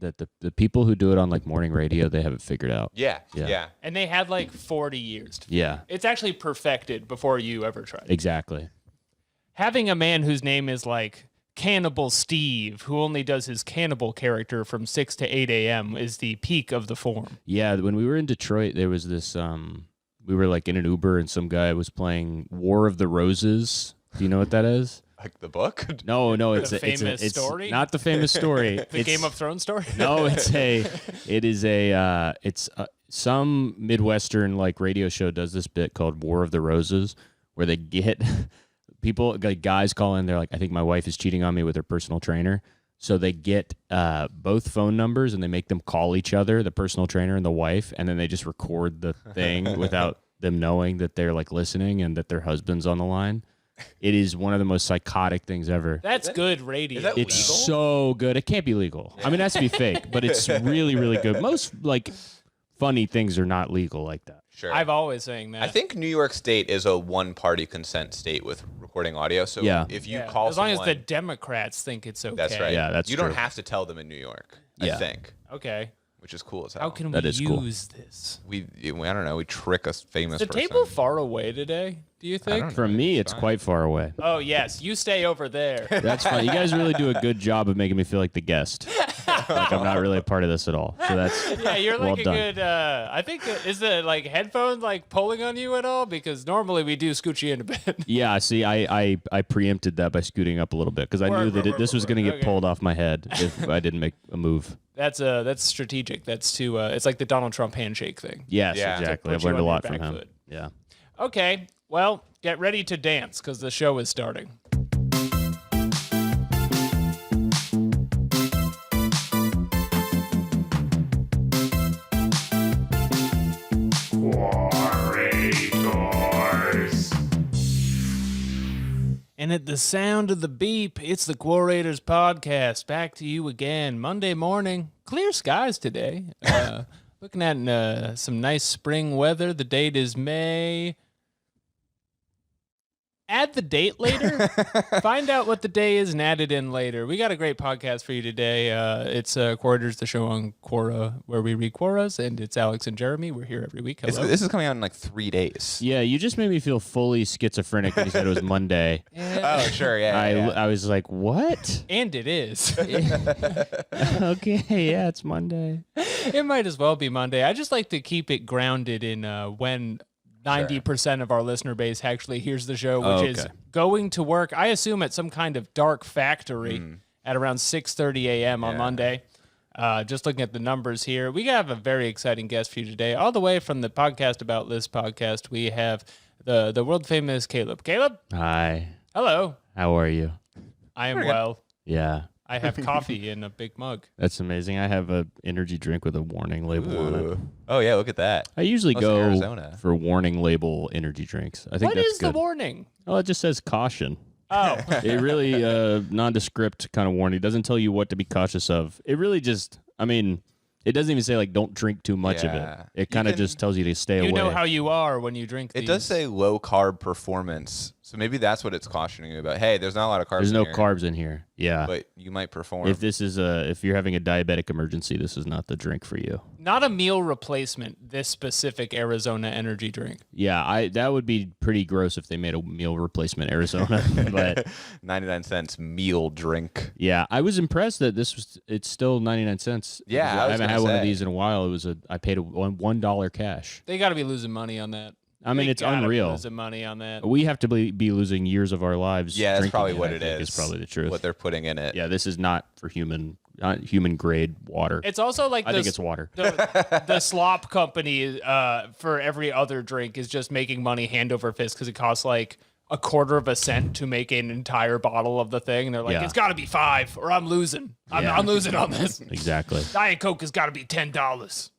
that the people who do it on like morning radio, they have it figured out. Yeah. And they had like 40 years. Yeah. It's actually perfected before you ever tried it. Exactly. Having a man whose name is like Cannibal Steve, who only does his cannibal character from 6 to 8 a.m., is the peak of the form. Yeah, when we were in Detroit, there was this. We were like in an Uber, and some guy was playing War of the Roses. Do you know what that is? Like the book? No, it's The famous story? not the famous story. The Game of Thrones story? No, it's some Midwestern like radio show does this bit called War of the Roses, where they get people, like guys call in. They're like, I think my wife is cheating on me with her personal trainer. So they get both phone numbers and they make them call each other, the personal trainer and the wife, and then they just record the thing without them knowing that they're like listening and that their husband's on the line. It is one of the most psychotic things ever. That's good radio. Is that It's legal? so good. It can't be legal. I mean, it has to be fake, but it's really, really good. Most like funny things are not legal like that. Sure. I've always saying that. I think New York State is a one-party consent state with recording audio. So Yeah. if you call as long someone, as the Democrats think it's okay. that's right. Yeah, that's you true. don't have to tell them in New York. Yeah. I think, Okay. which is cool as hell. How can That we is cool. use this? I don't know. We trick a famous Is the person. table far away today, do you think? don't know. For me, it's quite far away. Oh, yes. You stay over there. That's fine. You guys really do a good job of making me feel like the guest. Like I'm not really a part of this at all. So that's Yeah, you're well like a done. good, I think, is the like headphones like pulling on you at all? Because normally we do scoot you in a bit. Yeah, see, I preempted that by scooting up a little bit because I knew that this was going to get Okay. pulled off my head if I didn't make a move. That's strategic. That's to, it's like the Donald Trump handshake thing. Yes, Yeah. exactly. To I've put you learned a on lot your from back him. foot. Yeah. Okay, well, get ready to dance because the show is starting. Quorators. And at the sound of the beep, it's the Quorators podcast. Back to you again. Monday morning. Clear skies today. Looking at some nice spring weather. The date is May. Add the date later. Find out what the day is and add it in later. We got a great podcast for you today. It's Quorators, the show on Quora, where we read Quoras, and it's Alex and Jeremy. We're here every week. Hello. This is coming out in like 3 days. Yeah, you just made me feel fully schizophrenic when you said it was Monday. Oh, sure. Yeah. I was like, what? And it is. Okay, yeah, it's Monday. It might as well be Monday. I just like to keep it grounded in when 90% of our listener base actually hears the show, which is going to work, I assume, at some kind of dark factory at around 6:30 a.m. on Monday. Just looking at the numbers here, we have a very exciting guest for you today. All the way from the Podcast About Liz podcast, we have the world-famous Caleb. Caleb? Hi. Hello. How are you? I am well. Yeah. I have coffee in a big mug. That's amazing. I have a energy drink with a warning label on it. Ooh. Oh, yeah. Look at that. I usually Mostly go Arizona. for warning label energy drinks. I think What that's is good. the warning? Oh, it just says caution. Oh, It really nondescript kind of warning. It doesn't tell you what to be cautious of. It really just, I mean, it doesn't even say like don't drink too much of Yeah. it. It kind of can- just tells you to stay you away. know how you are when you drink It these. does say low carb performance. So maybe that's what it's cautioning you about. Hey, there's not a lot of carbs There's in no here, carbs in here. Yeah. but you might perform. If this is if you're having a diabetic emergency, this is not the drink for you. Not a meal replacement, this specific Arizona energy drink. Yeah, that would be pretty gross if they made a meal replacement Arizona. But 99 cents meal drink. yeah, I was impressed that it's still 99 cents. Yeah, I I was haven't gonna had one of say. these in a while. I paid $1 cash. They got to be losing money on that. I mean, They it's gotta be unreal. losing money on that. We have to be losing years of our lives. Yeah, that's drinking probably it, what I it think, is. Is probably the truth. What they're putting in it. Yeah, this is not for human grade water. It's also like I think it's water. the slop company for every other drink is just making money hand over fist because it costs like a quarter of a cent to make an entire bottle of the thing. And they're like, Yeah. it's got to be $5 or I'm losing. Yeah. I'm losing on this. Exactly. Diet Coke has got to be $10.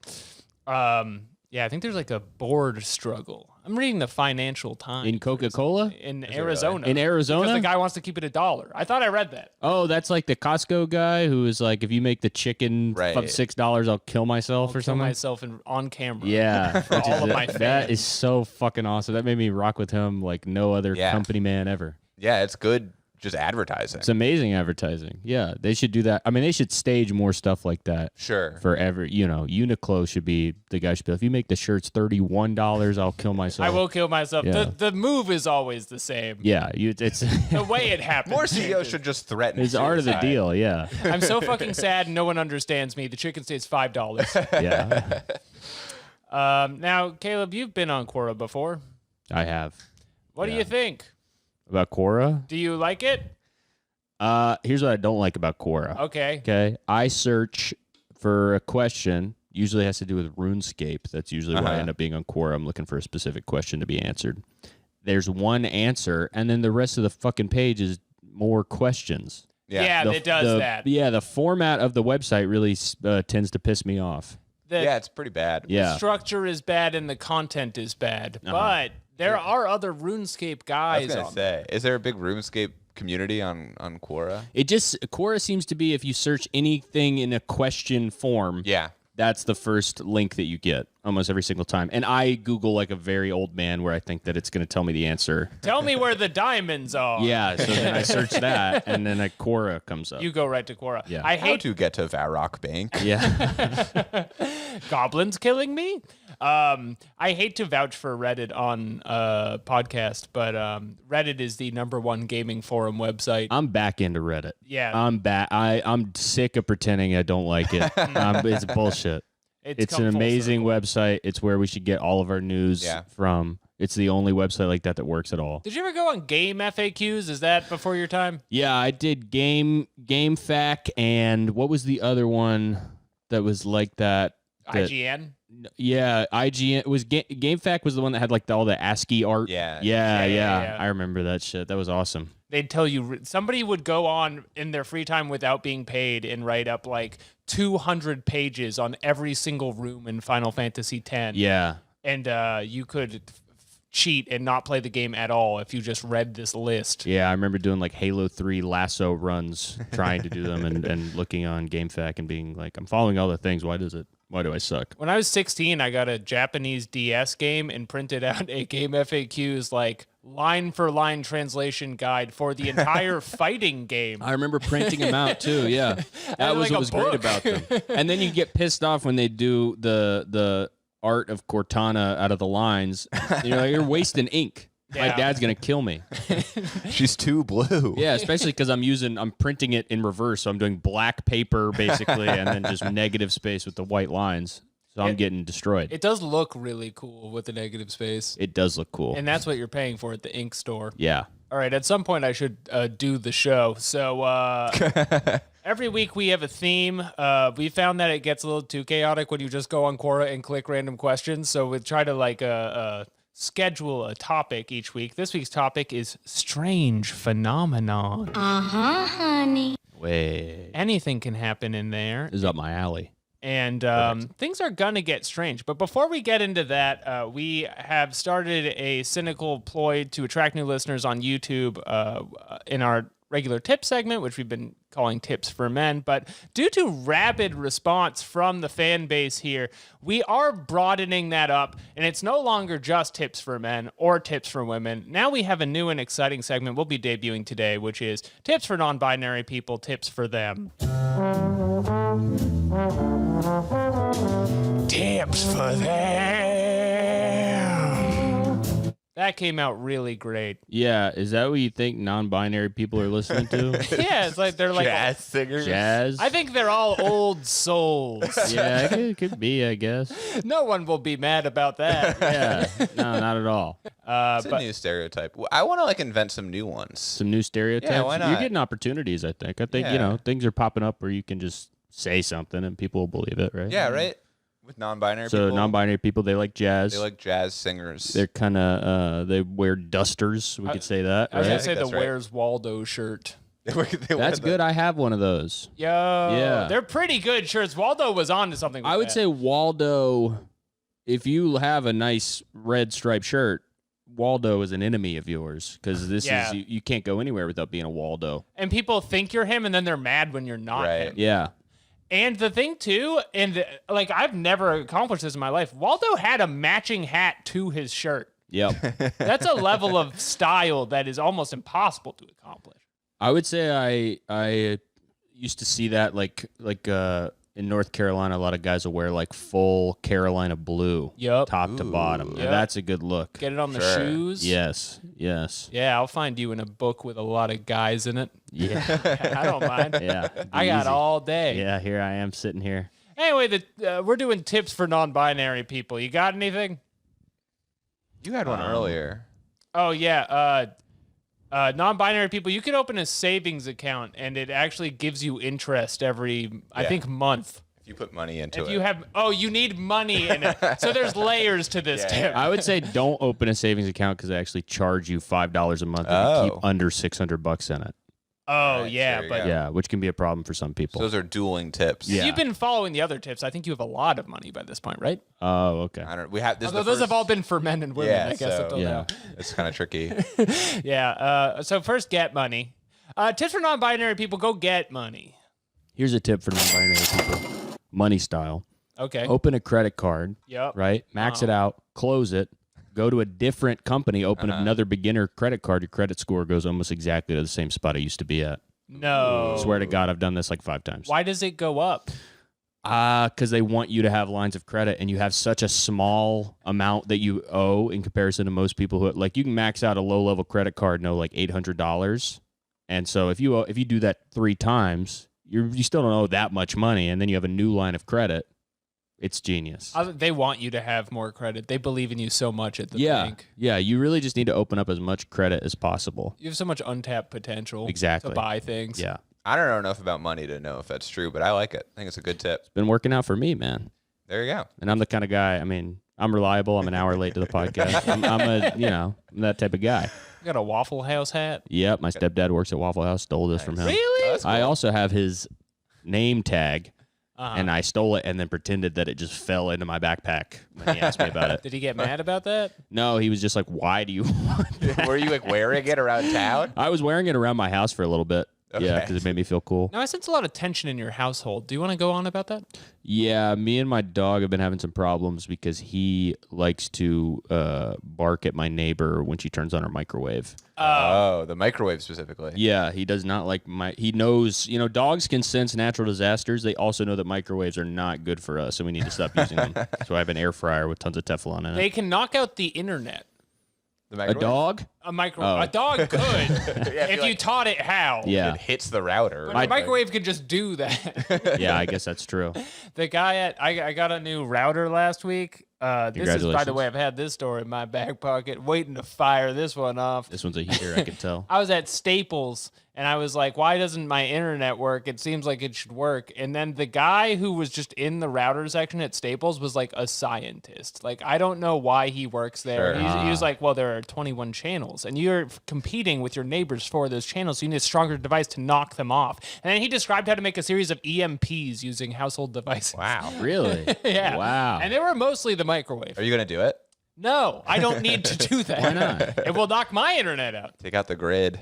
Yeah, I think there's like a board struggle. I'm reading the Financial Times. In Coca-Cola? In Arizona. In Arizona? Because the guy wants to keep it $1. I thought I read that. Oh, that's like the Costco guy who is like, if you make the chicken Right. $6, I'll kill myself or Kill something. myself on camera. Yeah, For all of my that fans. is so fucking awesome. That made me rock with him like no other Yeah. company man ever. Yeah, it's good just advertising. It's amazing advertising. Yeah, they should do that. I mean, they should stage more stuff like that. Sure. For every, Uniqlo should be, the guy should be like, if you make the shirts $31, I'll kill myself. I will kill myself. Yeah. The move is always the same. Yeah, it's The way it happens. More CEOs should just threaten. it's art of the deal. Yeah, I'm so fucking sad. No one understands me. The chicken stays $5. yeah, Now, Caleb, you've been on Quora before. I have. What do you think? About Quora? Do you like it? Here's what I don't like about Quora. Okay. Okay, I search for a question. Usually has to do with RuneScape. That's usually why I end up being on Quora. I'm looking for a specific question to be answered. There's one answer, and then the rest of the fucking page is more questions. Yeah, it does that. Yeah, the format of the website really tends to piss me off. It's pretty bad. Yeah. The structure is bad and the content is bad. But there are other RuneScape guys. I was gonna say, is there a big RuneScape community on Quora? Quora seems to be, if you search anything in a question form, that's the first link that you get almost every single time. And I Google like a very old man where I think that it's going to tell me the answer. Tell me where the diamonds are. Yeah, so then I search that, and then a Quora comes up. You go right to Quora. Yeah. I How hate to get to Varrock Bank? Yeah. goblins killing me. I hate to vouch for Reddit on a podcast, but Reddit is the #1 gaming forum website. I'm back into Reddit. Yeah. I'm back. I'm sick of pretending I don't like it. It's bullshit. It's an amazing website. It's where we should get all of our news from. It's the only website like that works at all. Did you ever go on Game FAQs? Is that before your time? Yeah, I did GameFAQ, and what was the other one that was like that? IGN? Yeah, IGN. It was GameFAQ was the one that had like all the ASCII art. Yeah. I remember that shit. That was awesome. They'd tell you, somebody would go on in their free time without being paid and write up like 200 pages on every single room in Final Fantasy X. Yeah. And you could cheat and not play the game at all if you just read this list. Yeah, I remember doing like Halo 3 lasso runs, trying to do them and looking on GameFAQ and being like, I'm following all the things. Why do I suck? When I was 16, I got a Japanese DS game and printed out a Game FAQs like line for line translation guide for the entire fighting game. I remember printing them out too. Yeah, that was what was great about them. And then you get pissed off when they do the art of Cortana out of the lines. You're wasting ink. Yeah. My dad's gonna kill me. She's too blue. Yeah, especially because I'm printing it in reverse, so I'm doing black paper basically, and then just negative space with the white lines. So I'm getting destroyed. It does look really cool with the negative space. It does look cool. And that's what you're paying for at the ink store. Yeah. All right, at some point I should do the show. So every week we have a theme. We found that it gets a little too chaotic when you just go on Quora and click random questions. So we try to schedule a topic each week. This week's topic is strange phenomenon. Honey. Way. Anything can happen in there. This is up my alley. And things are going to get strange. But before we get into that, we have started a cynical ploy to attract new listeners on YouTube in our regular tip segment, which we've been calling Tips for Men. But due to rapid response from the fan base here, we are broadening that up. And it's no longer just Tips for Men or Tips for Women. Now we have a new and exciting segment we'll be debuting today, which is Tips for Non-Binary People, Tips for Them. Tips for them. That came out really great. Yeah, is that what you think non-binary people are listening to? Yeah, it's like they're like Jazz singers. Jazz? I think they're all old souls. Yeah, it could be, I guess. No one will be mad about that. Yeah, no, not at all. It's a new stereotype. I want to like invent some new ones. Some new stereotypes. Yeah, why not? You're getting opportunities, I think. Things are popping up where you can just say something and people will believe it, right? Yeah, right. With non-binary So people. non-binary people, they like jazz. They like jazz singers. They're kind of, they wear dusters. We could say that, I was right? going to say the that's right. Where's Waldo shirt. They wear That's the- good. I have one of those. Yo, Yeah. they're pretty good shirts. Waldo was on to something with I would that. say Waldo, if you have a nice red striped shirt, Waldo is an enemy of yours because this Yeah. is you can't go anywhere without being a Waldo. And people think you're him, and then they're mad when you're not Right. him. Yeah. And the thing too, like I've never accomplished this in my life. Waldo had a matching hat to his shirt. Yep. That's a level of style that is almost impossible to accomplish. I would say I used to see that like in North Carolina, a lot of guys will wear like full Carolina blue, top to bottom. Yep. That's a good look. Get it on the Sure. shoes. Yes. Yeah, I'll find you in a book with a lot of guys in it. Yeah. I don't mind. Yeah. I got Easy. all day. Yeah, here I am sitting here. Anyway, we're doing tips for non-binary people. You got anything? You had one earlier. Oh yeah. Non-binary people, you can open a savings account and it actually gives you interest every, I think, month. If you put money into If it. you have, you need money in it. So there's layers to this tip. I would say don't open a savings account because they actually charge you $5 a month if you keep under $600 in it. Oh, Right, yeah. there you But go. Yeah, which can be a problem for some people. So those are dueling tips. Yeah. if you've been following the other tips, I think you have a lot of money by this point, right? Oh, okay. I don't. We have this. Although those have all been for men and women, I guess. Until now. It's kind of tricky. Yeah. So first, get money. Tips for non-binary people: go get money. Here's a tip for non-binary people. Money style. Okay. Open a credit card, Yep. right? Max it out, close it, go to a different company, open another beginner credit card. Your credit score goes almost exactly to the same spot it used to be at. No. Swear to God, I've done this like 5 times. Why does it go up? Because they want you to have lines of credit, and you have such a small amount that you owe in comparison to most people who like you can max out a low-level credit card, no, like $800, and so if you do that 3 times, you still don't owe that much money, and then you have a new line of credit. It's genius. They want you to have more credit. They believe in you so much at the bank. Yeah, you really just need to open up as much credit as possible. You have so much untapped potential Exactly. to buy things. Yeah. I don't know enough about money to know if that's true, but I like it. I think it's a good tip. Been working out for me, man. There you go. And I'm the kind of guy, I mean, I'm reliable. I'm an hour late to the podcast. I'm that type of guy. You got a Waffle House hat? Yep, my stepdad works at Waffle House. Stole this from him. Really? That's cool. I also have his name tag, and I stole it and then pretended that it just fell into my backpack when he asked me about it. Did he get mad about that? No, he was just like, why do you want that? Were you like wearing it around town? I was wearing it around my house for a little bit. Yeah, Okay. because it made me feel cool. Now, I sense a lot of tension in your household. Do you want to go on about that? Yeah, me and my dog have been having some problems because he likes to bark at my neighbor when she turns on her microwave. Oh, the microwave specifically. Yeah, he does not like he knows, dogs can sense natural disasters. They also know that microwaves are not good for us, and we need to stop using them. So I have an air fryer with tons of Teflon in it. They can knock out the internet. The A microwave? dog? A dog could if you taught it how. Yeah. It hits the router. But a microwave could just do that. Yeah, I guess that's true. The guy I got a new router last week. This is, by the Congratulations. way, I've had this story in my back pocket, waiting to fire this one off. This one's a heater, I can tell. I was at Staples and I was like, why doesn't my internet work? It seems like it should work. And then the guy who was just in the router section at Staples was like a scientist. Like, I don't know why he works there. Sure. He was like, well, there are 21 channels and you're competing with your neighbors for those channels. So you need a stronger device to knock them off. And then he described how to make a series of EMPs using household devices. Wow. Really? Yeah. Wow. And they were mostly the microwave. Are you going to do it? No, I don't need to do that. Why not? It will knock my internet out. Take out the grid.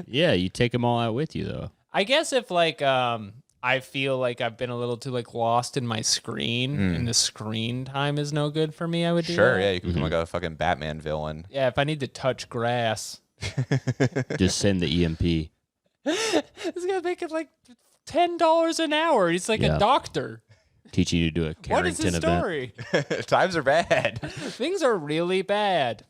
Yeah, you take them all out with you, though. I guess if I feel like I've been a little too lost in my screen and the screen time is no good for me, I would do Sure, that. yeah. You can become like a fucking Batman villain. Yeah, if I need to touch grass. Just send the EMP. This guy's making like $10 an hour. He's like Yeah. a doctor. Teaching you to do a What is Carrington his event. story? Times are bad. Things are really bad.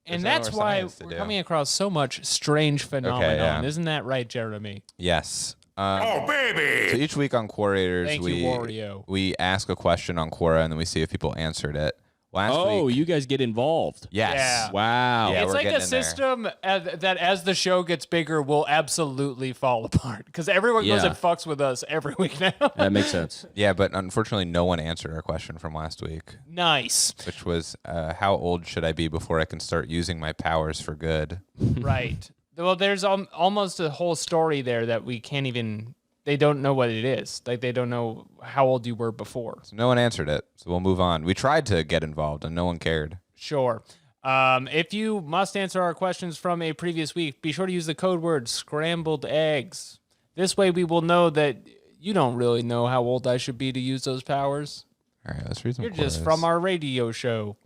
And There's that's no more why science to we're do. coming across so much strange phenomenon. yeah. Isn't that right, Jeremy? Yes. Oh, baby. So each week on Quorators, Thank you, Wario. we ask a question on Quora, and then we see if people answered it. Last week. You guys get involved. Yes. Yeah. Wow. Yeah, It's we're like getting a in there. system that as the show gets bigger will absolutely fall apart because everyone goes Yeah. and fucks with us every week now. That makes sense. Yeah, but unfortunately, no one answered our question from last week, Nice. which was how old should I be before I can start using my powers for good? Right. Well, there's almost a whole story there that we can't even. They don't know what it is. Like they don't know how old you were before. So no one answered it, so we'll move on. We tried to get involved, and no one cared. Sure. If you must answer our questions from a previous week, be sure to use the code word scrambled eggs. This way we will know that you don't really know how old I should be to use those powers. All right, let's read some You're just quotes. from our radio show.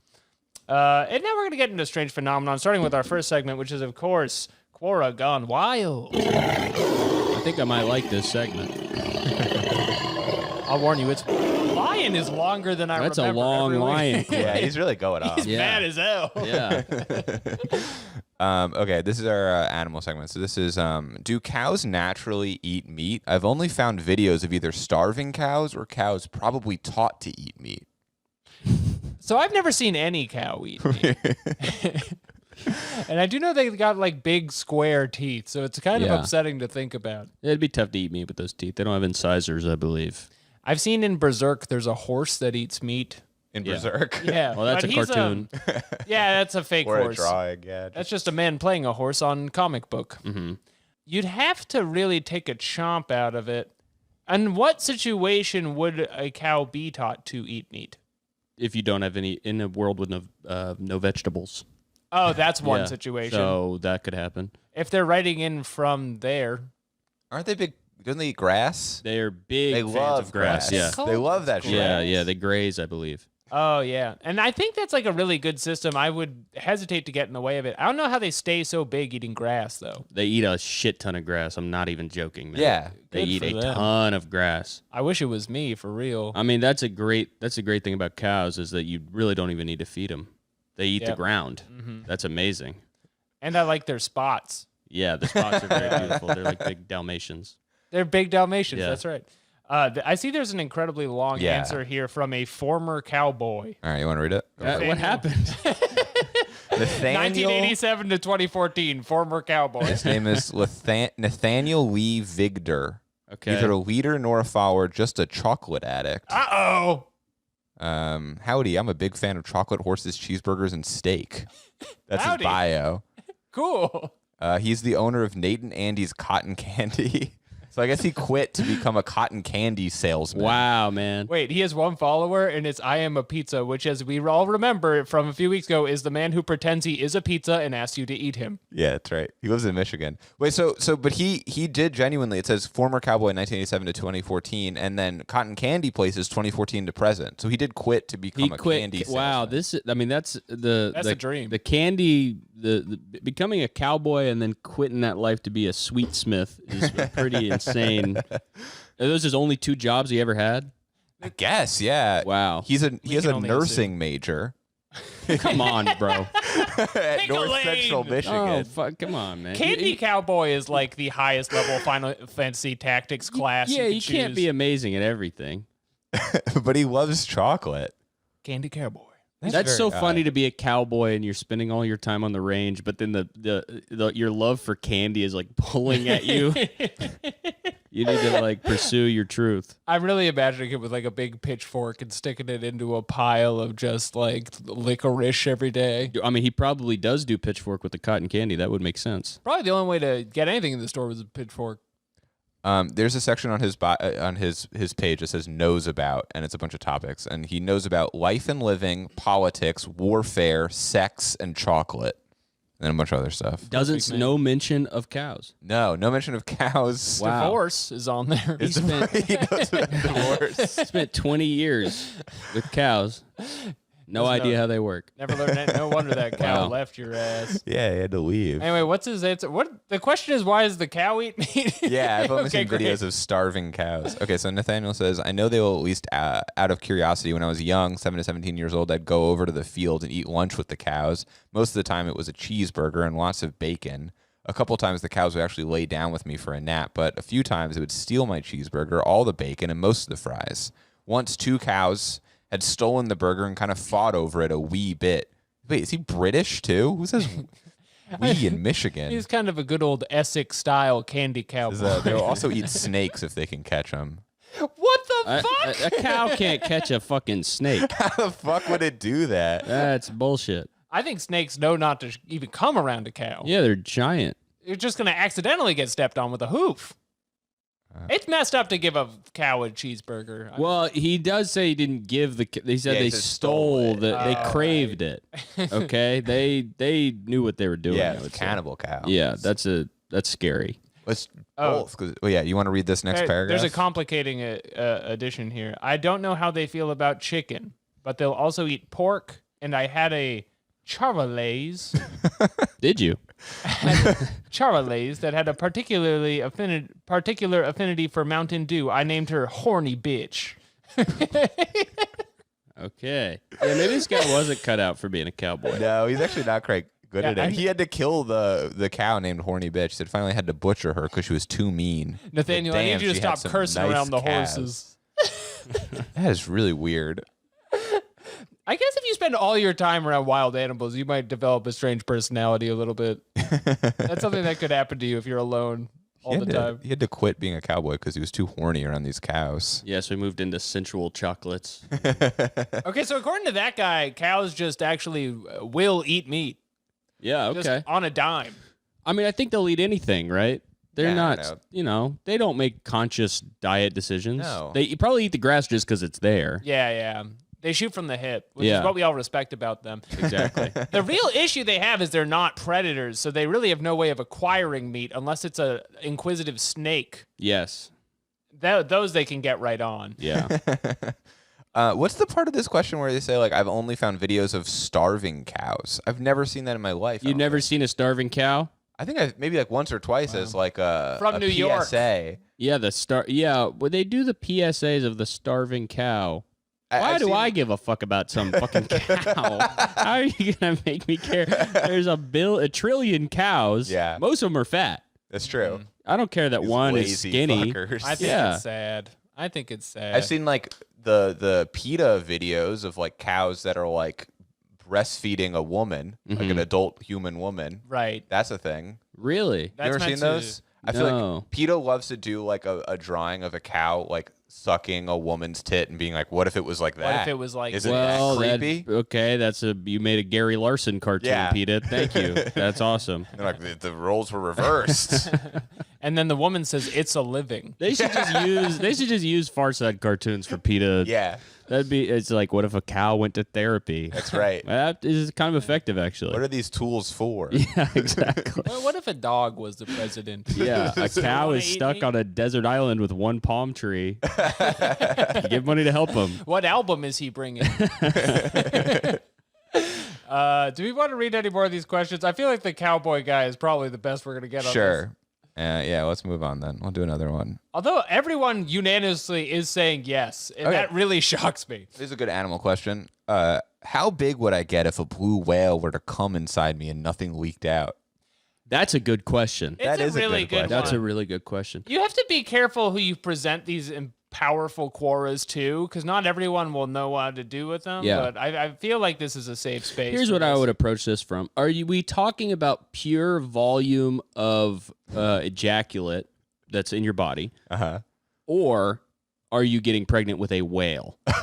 And now we're going to get into a strange phenomenon, starting with our first segment, which is, of course, Quora gone wild. I think I might like this segment. I'll warn you, its lion is longer than I remember. That's a long lion. Yeah, he's really going off. He's mad as hell. Yeah. Okay, this is our animal segment. So this is, do cows naturally eat meat? I've only found videos of either starving cows or cows probably taught to eat meat. So I've never seen any cow eat meat. And I do know they got like big square teeth, so it's kind of upsetting to think about. It'd be tough to eat meat with those teeth. They don't have incisors, I believe. I've seen in Berserk there's a horse that eats meat. In Berserk? Yeah. Well, that's but a he's, cartoon. Yeah, that's a fake Or horse. a drawing, yeah. That's just a man playing a horse on comic book. Mm-hmm. You'd have to really take a chomp out of it. In what situation would a cow be taught to eat meat? If you don't have any, in a world with no vegetables. Oh, that's one Yeah, situation. So that could happen. If they're writing in from there. Aren't they big? Don't they eat grass? They're big They fans love of grass. Yeah. They love that shit. Yeah, they graze, I believe. Oh, yeah. And I think that's like a really good system. I would hesitate to get in the way of it. I don't know how they stay so big eating grass, though. They eat a shit ton of grass. I'm not even joking, man. Yeah. They Good eat for a them. ton of grass. I wish it was me, for real. I mean, that's a great thing about cows is that you really don't even need to feed them. They eat the Yep. ground. Mm-hmm. That's amazing. And I like their spots. Yeah, the spots are very beautiful. They're like big Dalmatians. They're big Dalmatians. Yeah. That's right. I see there's an incredibly long Yeah. answer here from a former cowboy. All right, you want to read it? Go for it. What happened? Nathaniel. 1987 to 2014, former cowboy. His name is Nathaniel Lee Vigder. Okay. Neither a leader nor a follower, just a chocolate addict. Uh-oh. Howdy, I'm a big fan of chocolate, horses, cheeseburgers, and steak. That's Howdy. his bio. Cool. He's the owner of Nate and Andy's Cotton Candy. So I guess he quit to become a cotton candy salesman. Wow, man. Wait, he has one follower, and it's I Am a Pizza, which, as we all remember from a few weeks ago, is the man who pretends he is a pizza and asks you to eat him. Yeah, that's right. He lives in Michigan. Wait, but he did genuinely. It says former cowboy 1987 to 2014, and then cotton candy places 2014 to present. So he did quit to become a candy salesman. Wow, that's That's a dream. The candy, the becoming a cowboy and then quitting that life to be a sweet smith is pretty insane. Are those his only two jobs he ever had? I guess, yeah. Wow. He has a can only nursing major Come on, bro. at Pick a North lane. Central Michigan. Oh, fuck. Come on, man. Candy Cowboy is like the highest level Final Fantasy Tactics class. Yeah, you could can't choose. be amazing at everything. But he loves chocolate. Candy Cowboy. That's very so odd. funny to be a cowboy and you're spending all your time on the range, but then the your love for candy is like pulling at you. You need to like pursue your truth. I'm really imagining it with like a big pitchfork and sticking it into a pile of just like licorice every day. I mean, he probably does do pitchfork with the cotton candy. That would make sense. Probably the only way to get anything in the store was a pitchfork. There's a section on his page that says knows about, and it's a bunch of topics. And he knows about life and living, politics, warfare, sex, and chocolate, and then a bunch of other stuff. Doesn't no mention of cows. No mention of cows. Wow. Divorce is on there. He spent He knows about divorce. spent 20 years with cows. No idea how they work. Never learned it. No wonder that cow Wow. left your ass. Yeah, he had to leave. Anyway, what's his answer? What the question is? Why does the cow eat meat? Yeah, I've only Okay, seen great. videos of starving cows. Okay, so Nathaniel says, I know they will at least, out of curiosity, when I was young, 7 to 17 years old, I'd go over to the field and eat lunch with the cows. Most of the time it was a cheeseburger and lots of bacon. A couple times the cows would actually lay down with me for a nap, but a few times it would steal my cheeseburger, all the bacon, and most of the fries. Once 2 cows had stolen the burger and kind of fought over it a wee bit. Wait, is he British too? Who says we in Michigan? He's kind of a good old Essex style candy cowboy. They'll also eat snakes if they can catch them. What the fuck? A cow can't catch a fucking snake. How the fuck would it do that? That's bullshit. I think snakes know not to even come around a cow. Yeah, they're giant. You're just going to accidentally get stepped on with a hoof. It's messed up to give a cow a cheeseburger. Well, he does say he didn't give the. He said Yeah, they he said stole stole the. They Oh, craved it. Okay, they knew what they were doing. Yeah, I it's would say. cannibal cow. Yeah, that's scary. Let's Oh. both. Yeah, you want to read this next paragraph? There's a complicating addition here. I don't know how they feel about chicken, but they'll also eat pork, and I had a charolaise. Did you? Charolais that had a particular affinity for Mountain Dew. I named her Horny Bitch. Okay. Yeah, maybe this guy wasn't cut out for being a cowboy. No, he's actually not quite good at Yeah, it. He had to kill the cow named Horny Bitch. He said finally had to butcher her because she was too mean. Nathaniel, But I need damn, you to she had stop some cursing nice around the calves. horses. That is really weird. I guess if you spend all your time around wild animals, you might develop a strange personality a little bit. That's something that could happen to you if you're alone all the time. He had to quit being a cowboy because he was too horny around these cows. Yeah, so we moved into sensual chocolates. Okay, so according to that guy, cows just actually will eat meat. Yeah, okay. Just on a dime. I mean, I think they'll eat anything, right? They're Yeah, not, they don't make conscious diet decisions. No. They probably eat the grass just because it's there. Yeah. They shoot from the hip, which Yeah. is what we all respect about them. Exactly. The real issue they have is they're not predators, so they really have no way of acquiring meat unless it's a inquisitive snake. Yes. Those they can get right on. Yeah. What's the part of this question where they say, like, I've only found videos of starving cows? I've never seen that in my life. You've never seen a starving cow? I think I've maybe like once or twice as like From a New York. PSA. Yeah, well, they do the PSAs of the starving cow. Why do I give a fuck about some fucking cow? How are you gonna make me care? There's a trillion cows. Yeah. Most of them are fat. That's true. I don't care that These one is lazy skinny. fuckers. I think Yeah. it's sad. I think it's sad. I've seen like the PETA videos of like cows that are like breastfeeding a woman, like an adult human woman. Right. That's a thing. Really? That's You ever meant seen to- those? I feel No. like PETA loves to do like a drawing of a cow like sucking a woman's tit and being like, what if it was like that? What if it was like Is it Well, that creepy? okay, you made a Gary Larson cartoon, Yeah. PETA. Thank you. That's awesome. They're like the roles were reversed. And then the woman says it's a living. They should just use Far Side cartoons for PETA. Yeah, It's like, what if a cow went to therapy? that's right. That is kind of effective, actually. What are these tools for? Yeah, exactly. Well, what if a dog was the president? Yeah, a cow wanna is eat stuck meat? on a desert island with one palm tree. Give money to help him. What album is he bringing? Do we want to read any more of these questions? I feel like the cowboy guy is probably the best we're going to get on this. Sure. Yeah, let's move on then. We'll do another one. Although everyone unanimously is saying yes, and Okay. that really shocks me. This is a good animal question. How big would I get if a blue whale were to come inside me and nothing leaked out? That's a good question. It's That a is a really good good question. That's a one. really good question. You have to be careful who you present these powerful quoras to, because not everyone will know what to do with them. Yeah. But I feel like this is a safe space. Here's for what I this. would approach this from. We talking about pure volume of ejaculate that's in your body, Uh-huh. or are you getting pregnant with a whale? Because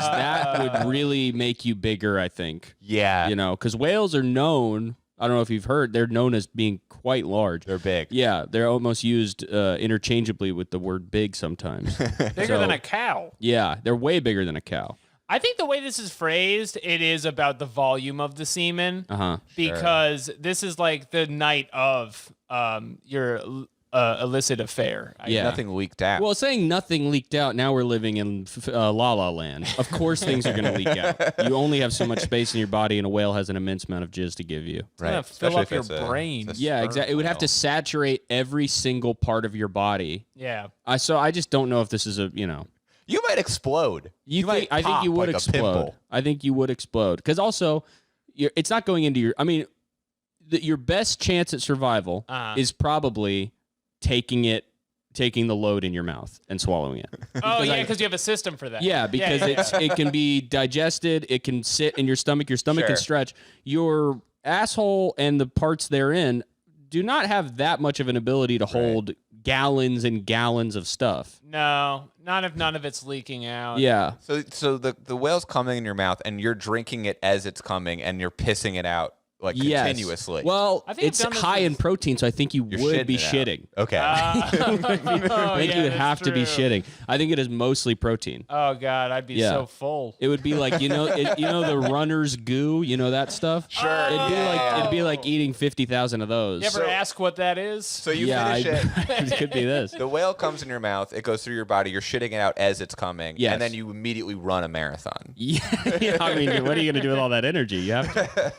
that would really make you bigger, I think. Yeah. Because whales are known, I don't know if you've heard, they're known as being quite large. They're big. Yeah, they're almost used interchangeably with the word big sometimes. Bigger than a cow. Yeah, they're way bigger than a cow. I think the way this is phrased, it is about the volume of the semen, Uh-huh. because this is like the night of your illicit affair. Yeah. Nothing leaked out. Well, saying nothing leaked out, now we're living in La La Land. Of course things are going to leak out. You only have so much space in your body, and a whale has an immense amount of jizz to give you. It's gonna fill Especially up if your it's a- brain. it's a Yeah, sperm exactly. It would have to whale. saturate every single part of your body. Yeah. So I just don't know if this is You might explode. I think you would like a explode. pimple. I think you would explode. Because also, it's not going into your. I mean, your best chance at survival is probably taking the load in your mouth and swallowing it. Oh, yeah, because you have a system for that. Yeah, because it can be digested. It can sit in your stomach. Your stomach can Sure. stretch. Your asshole and the parts therein do not have that much of an ability to hold gallons and gallons of stuff. No, not if none of it's leaking out. Yeah. So the whale's coming in your mouth, and you're drinking it as it's coming, and you're pissing it out like Yes. continuously. Well, I think I've it's done this high in with- protein, so I think you You're would be it out. shitting. Okay. I think you would have to be shitting. I think it is mostly protein. Oh God, I'd be Yeah. so full. It would be like the runner's goo, that stuff. Sure. It'd be like eating 50,000 of those. You ever ask what that is? So you yeah, finish it. it could be this. The whale comes in your mouth. It goes through your body. You're shitting it out as it's coming. Yes. And then you immediately run a marathon. Yeah, I mean, what are you going to do with all that energy? You have to.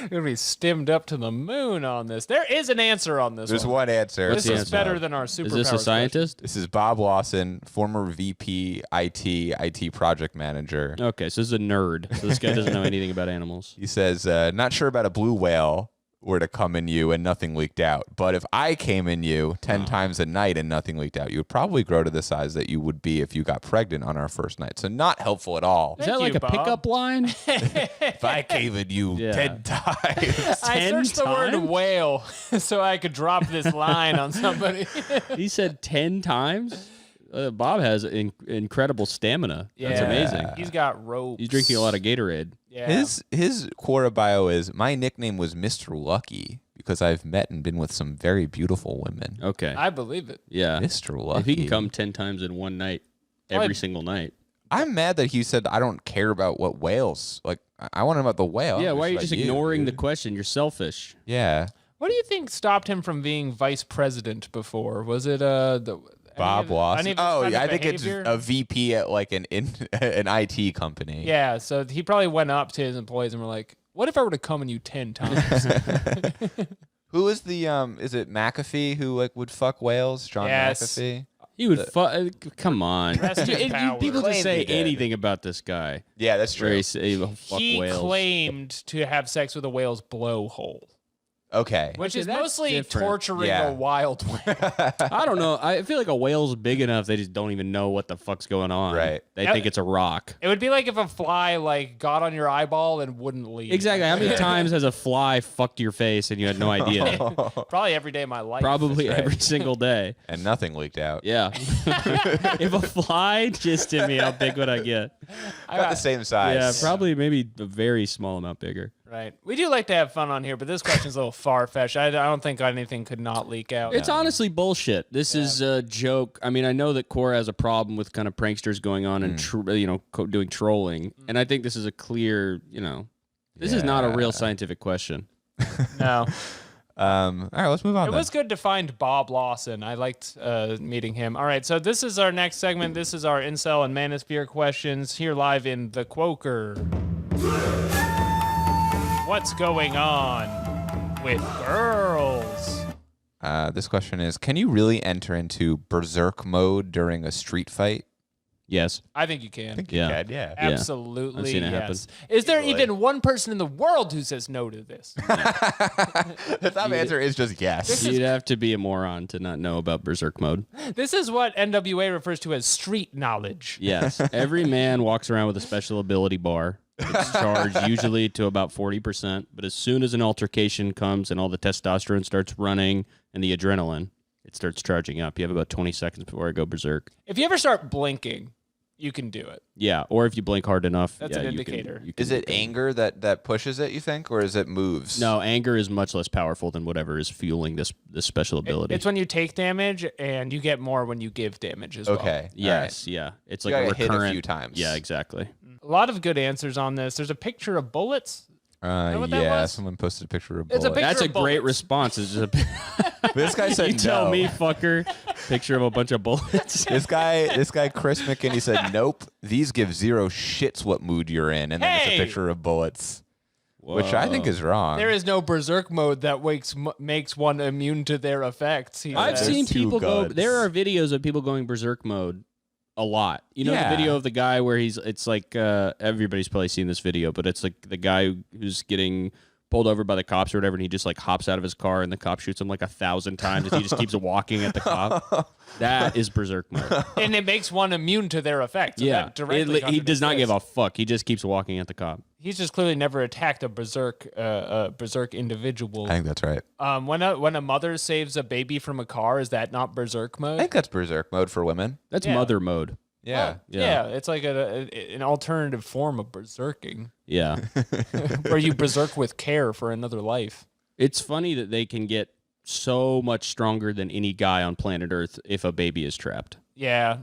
gonna be stimmed up to the moon on this. There is an answer on this. There's one answer. This is better than our superpowers. Is this a scientist? This is Bob Lawson, former VP IT project manager. Okay, so this is a nerd. So this guy doesn't know anything about animals. He says, not sure about a blue whale were to come in you and nothing leaked out. But if I came in you 10 times a night and nothing leaked out, you would probably grow to the size that you would be if you got pregnant on our first night. So not helpful at all. Is that like a pickup line? If I came in you 10 times. I searched the word whale so I could drop this line on somebody. He said 10 times? Bob has incredible stamina. That's amazing. He's got ropes. He's drinking a lot of Gatorade. Yeah. His Quora bio is, my nickname was Mr. Lucky because I've met and been with some very beautiful women. Okay. I believe it. Yeah. Mr. Lucky. If he can come 10 times in one night, every single night. I'm mad that he said, I don't care about what whales. Like, I want to know about the whale. Yeah, why are you About just ignoring the question? You're selfish. Yeah. What do you think stopped him from being vice president before? Was it Bob Lawson. Oh, yeah, I think behavior? it's a VP at like an IT company. Yeah, so he probably went up to his employees and were like, "What if I were to come in you 10 times?" Who is the is it McAfee who like would fuck whales? John McAfee. He would come on. People just say he did. anything about this guy. Yeah, that's true. He claimed to have sex with a whale's blowhole. Okay. Which is that's mostly different. torturing Yeah. a wild whale. I don't know. I feel like a whale's big enough they just don't even know what the fuck's going on. Right. They think it's a rock. It would be like if a fly like got on your eyeball and wouldn't leave. Exactly. How many times has a fly fucked your face and you had no idea? Probably every day of my life. Probably That's right. every single day. And nothing leaked out. Yeah. If a fly just hit me, how big would I get? About the same size. Yeah, probably maybe a very small amount bigger. Right. We do like to have fun on here, but this question's a little far-fetched. I don't think anything could not leak out. It's honestly bullshit. This is a joke. I mean, I know that Quora has a problem with kind of pranksters going on and doing trolling, and I think this is a clear, this is not a real scientific question. No. All right, let's move on. It was good to find Bob Lawson. I liked meeting him. All right, so this is our next segment. This is our Incel and Manosphere questions here live in the Quoker. What's going on with girls? This question is, can you really enter into berserk mode during a street fight? Yes. I think you can. I think you can, yeah. Absolutely, I've seen it yes. Is there even one person in the world who says no to this? The top answer is just yes. You'd have to be a moron to not know about berserk mode. This is what NWA refers to as street knowledge. Yes. Every man walks around with a special ability bar. It's charged usually to about 40%, but as soon as an altercation comes and all the testosterone starts running and the adrenaline, it starts charging up. You have about 20 seconds before I go berserk. If you ever start blinking, you can do it. Yeah, or if you blink hard enough. That's an indicator. Is it anger that pushes it, you think, or is it moves? No, anger is much less powerful than whatever is fueling this special ability. It's when you take damage, and you get more when you give damage as well. Okay. Yes, yeah. It's You like a gotta hit recurrent. a few times. Yeah, exactly. A lot of good answers on this. There's a picture of bullets. Know what that Yeah, was? someone posted a picture of It's a bullets. That's a of great bullets. response. It's just This guy said you tell no. me, fucker. Picture of a bunch of bullets. This guy, Chris McKinney said, nope, these give zero shits what mood you're in. And then it's Hey! a picture of bullets, which I think is wrong. There is no berserk mode that makes one immune to their effects. I've says. seen two people go. guns. There are videos of people going berserk mode a lot. You know Yeah. the video of the guy where it's like everybody's probably seen this video, but it's like the guy who's getting pulled over by the cops or whatever, and he just like hops out of his car and the cop shoots him like 1,000 times and he just keeps walking at the cop. That is berserk mode. And it makes one immune to their effects. So Yeah. that directly He does not contradicts give this. a fuck. He just keeps walking at the cop. He's just clearly never attacked a berserk individual. I think that's right. When a mother saves a baby from a car, is that not berserk I mode? think that's berserk mode for women. That's Yeah. mother mode. Yeah. Yeah, it's like an alternative form of berserking, Yeah. where you berserk with care for another life. It's funny that they can get so much stronger than any guy on planet Earth if a baby is trapped. Yeah.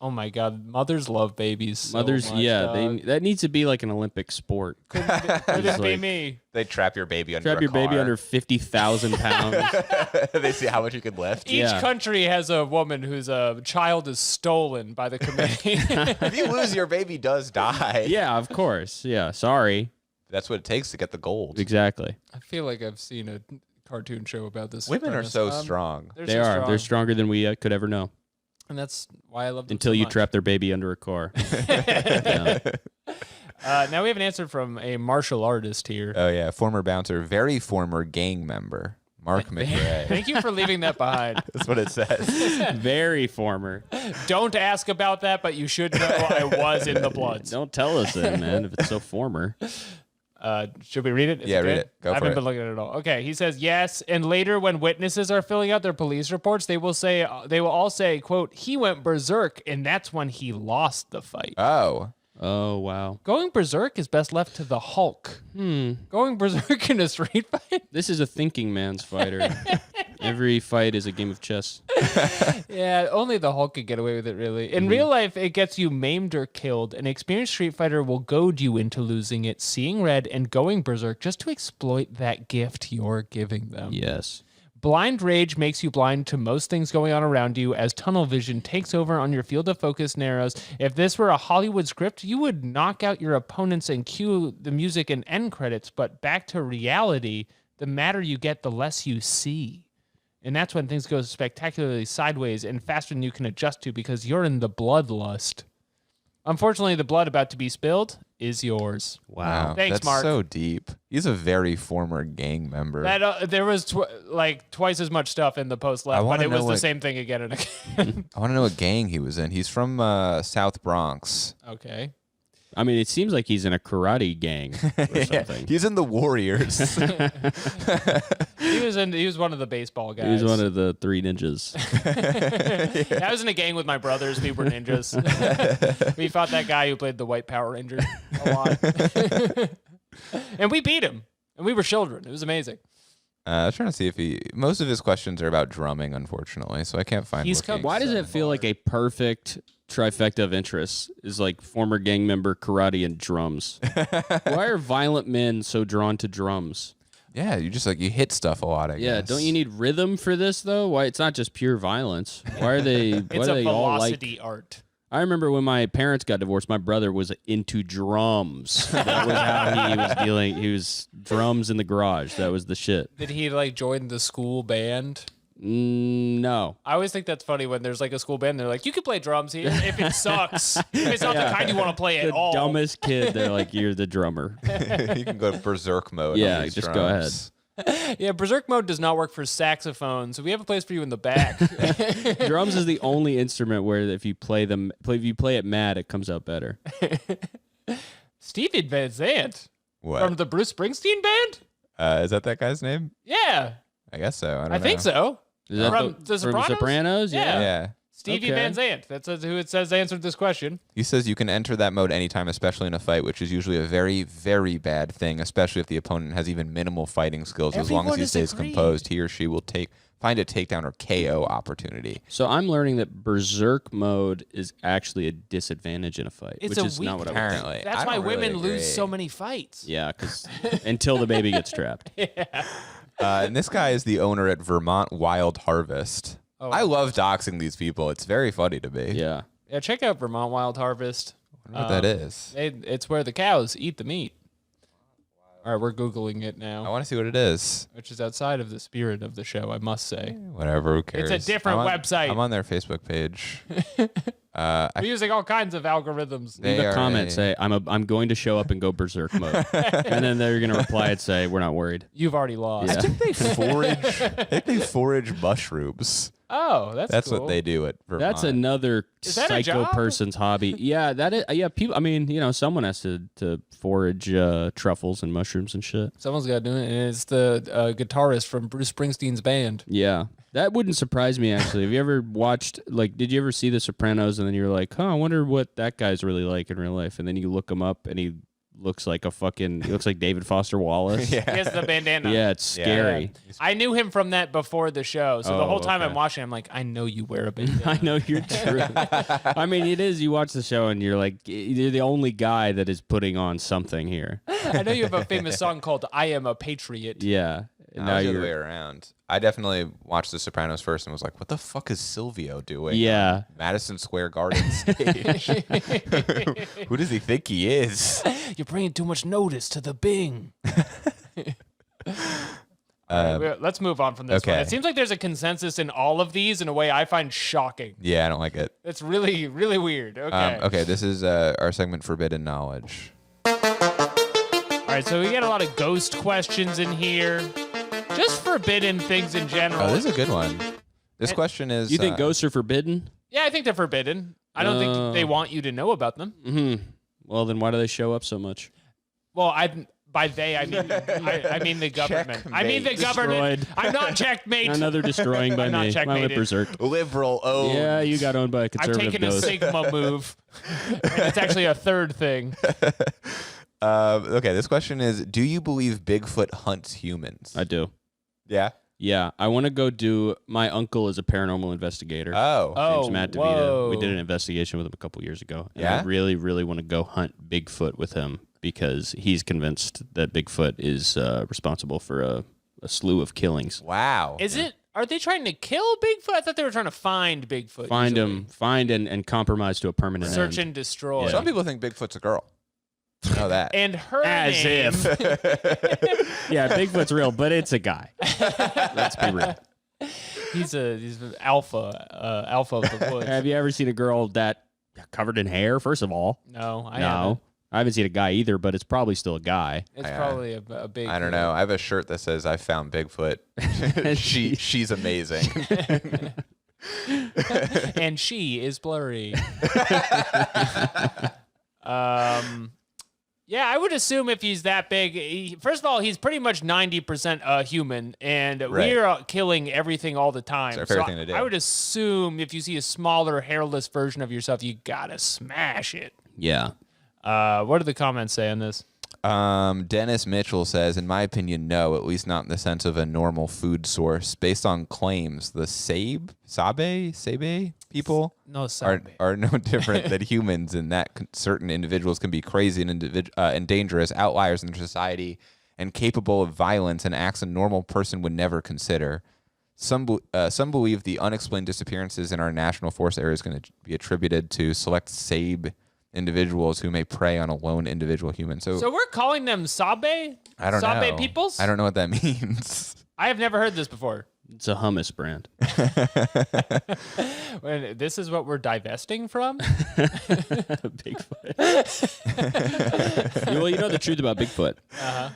Oh my God, mothers love babies. So Mothers, much, yeah, dog. that needs to be like an Olympic sport. Couldn't be It's like- me. They trap your baby under Trap a your baby car. under 50,000 pounds. They see how much you can lift. Each Yeah. country has a woman whose child is stolen by the committee. If you lose, your baby does die. Yeah, of course. Yeah, sorry. That's what it takes to get the gold. Exactly. I feel like I've seen a cartoon show about this. Women are premise. so strong. They're They so are. strong. They're stronger than we could ever know. And that's why I love them Until so you much. trap their baby under a car. Yeah. Now we have an answer from a martial artist here. Oh, yeah. Former bouncer, very former gang member, Mark McRae. Thank you for leaving that behind. That's what it says. Very former. Don't ask about that, but you should know I was in the Bloods. Don't tell us then, man, if it's so former. Should we read it? Is Yeah, it read good? it. Go I for haven't it. been looking at it all. Okay, he says yes, and later when witnesses are filling out their police reports, they will all say, "quote He went berserk, and that's when he lost the fight." Oh. Oh, wow. Going berserk is best left to the Hulk. Going berserk in a street fight? This is a thinking man's fighter. Every fight is a game of chess. Yeah, only the Hulk could get away with it, really. In real life, it gets you maimed or killed. An experienced street fighter will goad you into losing it, seeing red, and going berserk just to exploit that gift you're giving them. Yes. Blind rage makes you blind to most things going on around you as tunnel vision takes over on your field of focus narrows. If this were a Hollywood script, you would knock out your opponents and cue the music and end credits. But back to reality, the madder you get, the less you see. And that's when things go spectacularly sideways and faster than you can adjust to because you're in the bloodlust. Unfortunately, the blood about to be spilled is yours. Wow. Thanks, That's Mark. so deep. He's a very former gang member. That there was twice as much stuff in the post left, but wanna it was know the what- same thing again and again. I want to know what gang he was in. He's from South Bronx. Okay. I mean, it seems like he's in a karate gang or something. He's in the Warriors. He was one of the baseball guys. He was one of the three ninjas. I was in a gang with my brothers. We were ninjas. We fought that guy who played the White Power Ranger a lot. And we beat him. And we were children. It was amazing. I was trying to see if most of his questions are about drumming, unfortunately, so I can't find He's looking. Why does it feel like a perfect trifecta of interests? Is like former gang member, karate, and drums. Why are violent men so drawn to drums? Yeah, you just you hit stuff a lot, I guess. Don't you need rhythm for this though? Why it's not just pure violence? Why are they? Why It's do a they all like? velocity art. I remember when my parents got divorced, my brother was into drums. That was how he was dealing. He was drums in the garage. That was the shit. Did he join the school band? No. I always think that's funny when there's a school band. They're like, you can play drums here if it sucks. If it's not the kind you want to play at The all. dumbest kid, they're like, you're the drummer. You can go to berserk mode. on Yeah, these just go ahead. drums. Yeah, berserk mode does not work for saxophone, so we have a place for you in the back. Drums is the only instrument where if you play it mad, it comes out better. Stevie Van Zandt What? from the Bruce Springsteen band? Is that guy's name? Yeah, I guess so. I don't I know. think so. Is that From The from Sopranos? Sopranos? Yeah. Yeah. Stevie Okay. Van Zandt. That's who it says answered this question. He says you can enter that mode anytime, especially in a fight, which is usually a very, very bad thing, especially if the opponent has even minimal fighting skills. As long as Everyone he is stays agreed. composed, he or she will find a takedown or KO opportunity. So I'm learning that berserk mode is actually a disadvantage in a fight, It's which a is not weak- what I would think. Apparently. That's I why don't really women lose agree. so many fights. Yeah, because until the baby gets trapped. And this guy is the owner at Vermont Wild Harvest. Oh. I love doxing these people. It's very funny to me. Yeah. Yeah, check out Vermont Wild Harvest. I wonder what that is. It's where the cows eat the meat. All right, we're Googling it I now, want to see what it is. which is outside of the spirit of the show, I must say. Whatever, who cares? It's a different website. I'm on their Facebook page. We're using all kinds of algorithms. They Leave a are comment, say, I'm going to show up and go berserk mode. And then they're going to reply and say, we're not worried. You've already lost. Yeah. they forage mushrooms. Oh, That's cool. what they do at Vermont. That's another Is that a psycho job? person's hobby. Yeah, that is. Yeah, people. I mean, someone has to forage truffles and mushrooms and shit. Someone's got to do it, and it's the guitarist from Bruce Springsteen's band. Yeah, that wouldn't surprise me actually. Have you ever watched did you ever see The Sopranos and then you're like, I wonder what that guy's really like in real life, and then you look him up and he looks like David Foster Wallace. Yeah. He has the bandana. Yeah, it's scary. I knew him from that before the show, so the Oh, whole time okay. I'm watching, I'm like, I know you wear a bandana. I know you're true. I mean, it is. You watch the show and you're like, you're the only guy that is putting on something here. I know you have a famous song called "I Am a Patriot." Yeah, And I now was the other you're way around. I definitely watched The Sopranos first and was like, what the fuck is Silvio doing? Yeah. Madison Square Garden stage. Who does he think he is? You're bringing too much notice to the Bing. All right, let's move on from this one. okay. It seems like there's a consensus in all of these in a way I find shocking. Yeah, I don't like it. It's really, really weird. Okay. Okay, this is our segment Forbidden Knowledge. All right, so we get a lot of ghost questions in here. Just forbidden things in general. Oh, this is a good one. This question is... You think ghosts are forbidden? Yeah, I think they're forbidden. I don't think they want you to know about them. Mm-hmm. Well, then why do they show up so much? Well, by they, I mean the government. I mean the government. Destroyed. I'm not checkmate. Another destroying by I'm not me. My checkmated. berserk. Liberal owned. Yeah, you got owned by a I've conservative taken a ghost. Sigma move. And it's actually a third thing. Okay, this question is, do you believe Bigfoot hunts humans? I do. Yeah? Yeah, I want to go do. My uncle is a paranormal investigator. Oh. James Matt DeVita. whoa. We did an investigation with him a couple years ago. And Yeah? I really, really want to go hunt Bigfoot with him because he's convinced that Bigfoot is responsible for a slew of killings. Wow. Are they trying to kill Bigfoot? I thought they were trying to find Bigfoot. Find usually. him, find and compromise to a permanent Search end. and destroy. Yeah. Some people think Bigfoot's a girl. I know that. And her As name. Yeah, Bigfoot's real, but it's a guy. Let's be real. He's an alpha of the woods. Have you ever seen a girl that covered in hair? First of all, No, I no. haven't. I haven't seen a guy either, but it's probably still a guy. It's probably a big. I don't know. I have a shirt that says I found Bigfoot. She's amazing. And she is blurry. Yeah, I would assume if he's that big, first of all, he's pretty much 90% human, and Right. we're killing everything all the time. It's our favorite thing to do. I would assume if you see a smaller, hairless version of yourself, you gotta smash it. Yeah. What do the comments say on this? Dennis Mitchell says, in my opinion, no, at least not in the sense of a normal food source. Based on claims, the Sabe people No, are sorry. no different than humans in that certain individuals can be crazy and dangerous, outliers in society, and capable of violence and acts a normal person would never consider. Some believe the unexplained disappearances in our national forest area is going to be attributed to select Sabe individuals who may prey on a lone individual human. So So we're calling them Sabe? I don't know. Sabe peoples? I don't know what that means. I have never heard this before. It's a hummus brand. This is what we're divesting from? Bigfoot. Well, you know the truth about Bigfoot.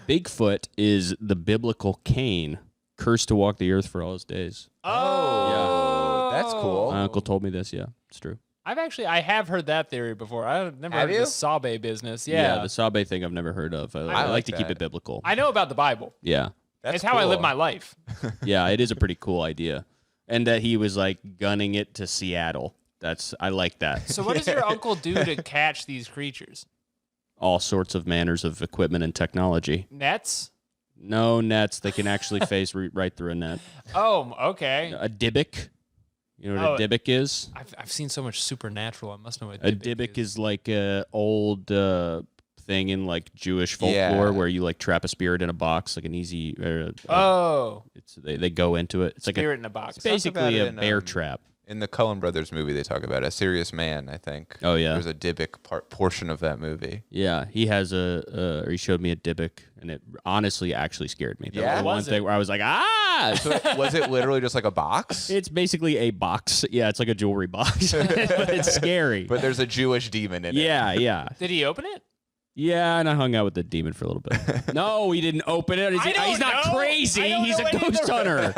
Bigfoot is the biblical Cain, cursed to walk the earth for all his days. Oh, That's cool. My uncle told me this. Yeah, it's true. I have heard that theory before. I've never Have heard you? of the Sabe business. Yeah. the Sabe thing I've never heard of. I like like to keep that. it biblical. I know about the Bible. Yeah. That's It's how I live cool. my life. Yeah, it is a pretty cool idea. And that he was like gunning it to Seattle. I like that. So what does your uncle do to catch these creatures? All sorts of manners of equipment and technology. Nets? No nets. They can actually face right through a net. Oh, okay. A dibbick. You know what a dibbick is? I've seen so much Supernatural. I must know what A dibbick is like a old thing in like Jewish folklore Yeah. where you like trap a spirit in a box, like an easy. Oh, They go into it. It's like spirit in a box. basically about a it in, bear trap. In the Cullen Brothers movie, they talk about a serious man, I think. Oh, yeah. There's a Dybbuk portion of that movie. Yeah, he has or he showed me a dibbick, and it honestly actually scared me. That Yeah? was the one Was it? thing where I was like, ah. So was it literally just like a box? It's basically a box. Yeah, it's like a jewelry box, but it's scary. But there's a Jewish demon in it. yeah. Did he open it? Yeah, and I hung out with the demon for a little bit. No, he didn't open it. I don't He's not know. crazy. I don't He's know a any of ghost the- hunter.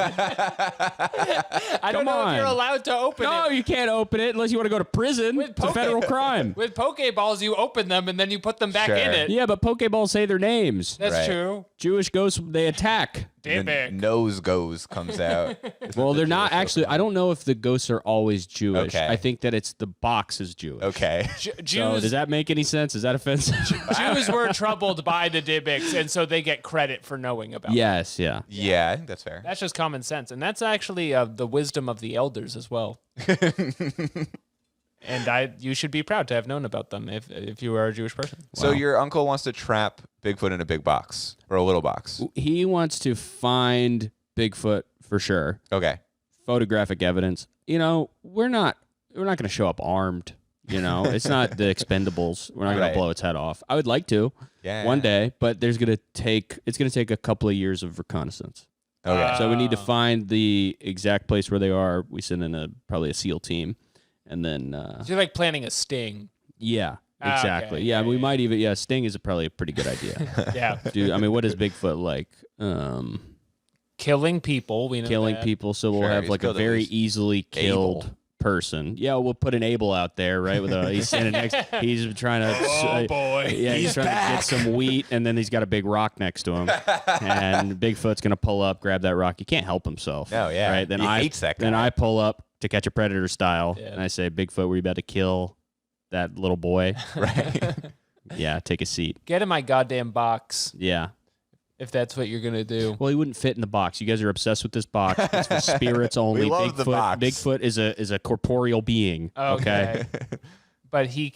I don't Come know if you're on. allowed to open No, it. you can't open it unless you want to go to prison. With It's a Poke- federal crime. With Pokeballs, you open them and then you put them back Sure. in it. Yeah, but Pokeballs say their names. That's Right. true. Jewish ghosts, they attack. And Dybbuk. nose goes comes out. Well, they're not actually. I don't know if the ghosts are always Jewish. Okay. I think that it's the box is Jewish. Okay. So Jews, does that make any sense? Is that offensive? Jews were troubled by the Dybbuks, and so they get credit for knowing about it. Yes, yeah. Yeah, I think that's fair. That's just common sense, and that's actually the wisdom of the elders as well. And you should be proud to have known about them if you are a Jewish person. So your uncle wants to trap Bigfoot in a big box or a little box. He wants to find Bigfoot for sure. Okay. Photographic evidence. We're not going to show up armed. It's not the Expendables. We're not going to blow its head off. I would like to one day, but it's going to take a couple of years of reconnaissance. Okay. So we need to find the exact place where they are. We send in probably a SEAL team, and then So you're like planning a sting. yeah, exactly. Okay. Yeah, we might even sting is probably a pretty good idea. Yeah. Dude, I mean, what is Bigfoot like? Killing people. We know Killing that. people, so we'll Sure, have he's like a killed at very least easily killed Abel. person. Yeah, we'll put an Abel out there, right? He's standing next. He's trying to. Oh boy. Yeah, he's trying to get some wheat, and then he's got a big rock next to him, and Bigfoot's gonna pull up, grab that rock. He can't help himself. No, yeah. Right. Then He I hates that guy. Then I pull up to catch a predator style, Yeah. and I say, Bigfoot, were you about to kill that little boy? Right. Yeah, take a seat. Get in my goddamn box Yeah. if that's what you're gonna do. Well, he wouldn't fit in the box. You guys are obsessed with this box. It's for spirits only. We love the box. Bigfoot is a corporeal being. Okay. But he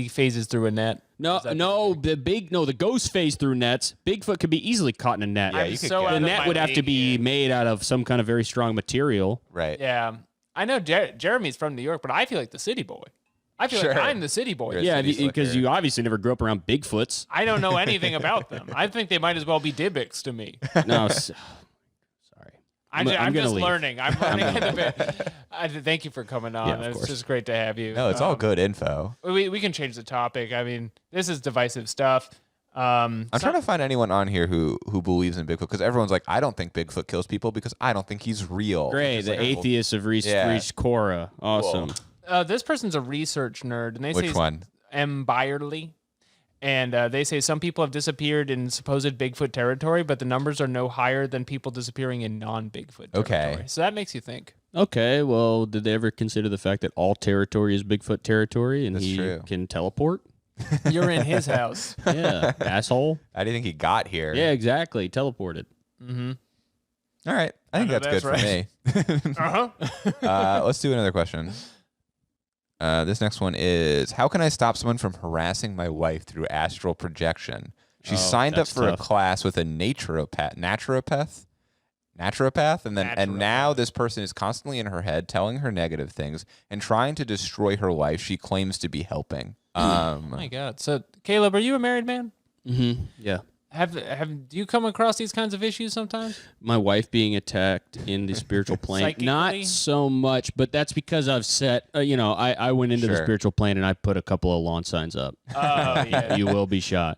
phases through a net. No, Is that- the ghost phase through nets. Bigfoot could be easily caught in a net. Yeah, I'm you could so get out The of net my would have to league be here. made out of some kind of very strong material. Right. Yeah. I know Jeremy's from New York, but I feel like the city boy. I feel like Sure. I'm the city boy. You're a Yeah, city because slicker. you obviously never grew up around Bigfoots. I don't know anything about them. I think they might as well be Dybbuk's to me. No, sorry. I'm gonna just leave. learning. I'm learning in the bit. Thank you for coming on. Yeah, of It's course. just great to have you. No, it's all good info. We can change the topic. I mean, this is divisive stuff. I'm trying to find anyone on here who believes in Bigfoot because everyone's like, I don't think Bigfoot kills people because I don't think he's real. Great. It's The like, atheists have reached Quora. Awesome. This person's a research nerd, and they Which say one? M. Byerly. And they say some people have disappeared in supposed Bigfoot territory, but the numbers are no higher than people disappearing in non-Bigfoot territory. Okay. So that makes you think. Okay, well, did they ever consider the fact that all territory is Bigfoot territory and That's he true. can teleport? You're in his house. Yeah, asshole. How do you think he got here? Yeah, exactly. Teleported. Mm-hmm. All right. I think know that's good that's for me. Uh-huh. Let's do another question. This next one is, how can I stop someone from harassing my wife through astral projection? She signed up that's for a tough. class with a naturopath, and now this person is constantly in her head telling her negative things and trying to destroy her life she claims to be helping. Oh my God. So, Caleb, are you a married man? Mm-hmm. Yeah. Have do you come across these kinds of issues sometimes? My wife being attacked in the spiritual plane. Psychically? Not so much, but that's because I've set, I went into the Sure. spiritual plane and I put a couple of lawn signs up. Oh, yeah. You will be shot.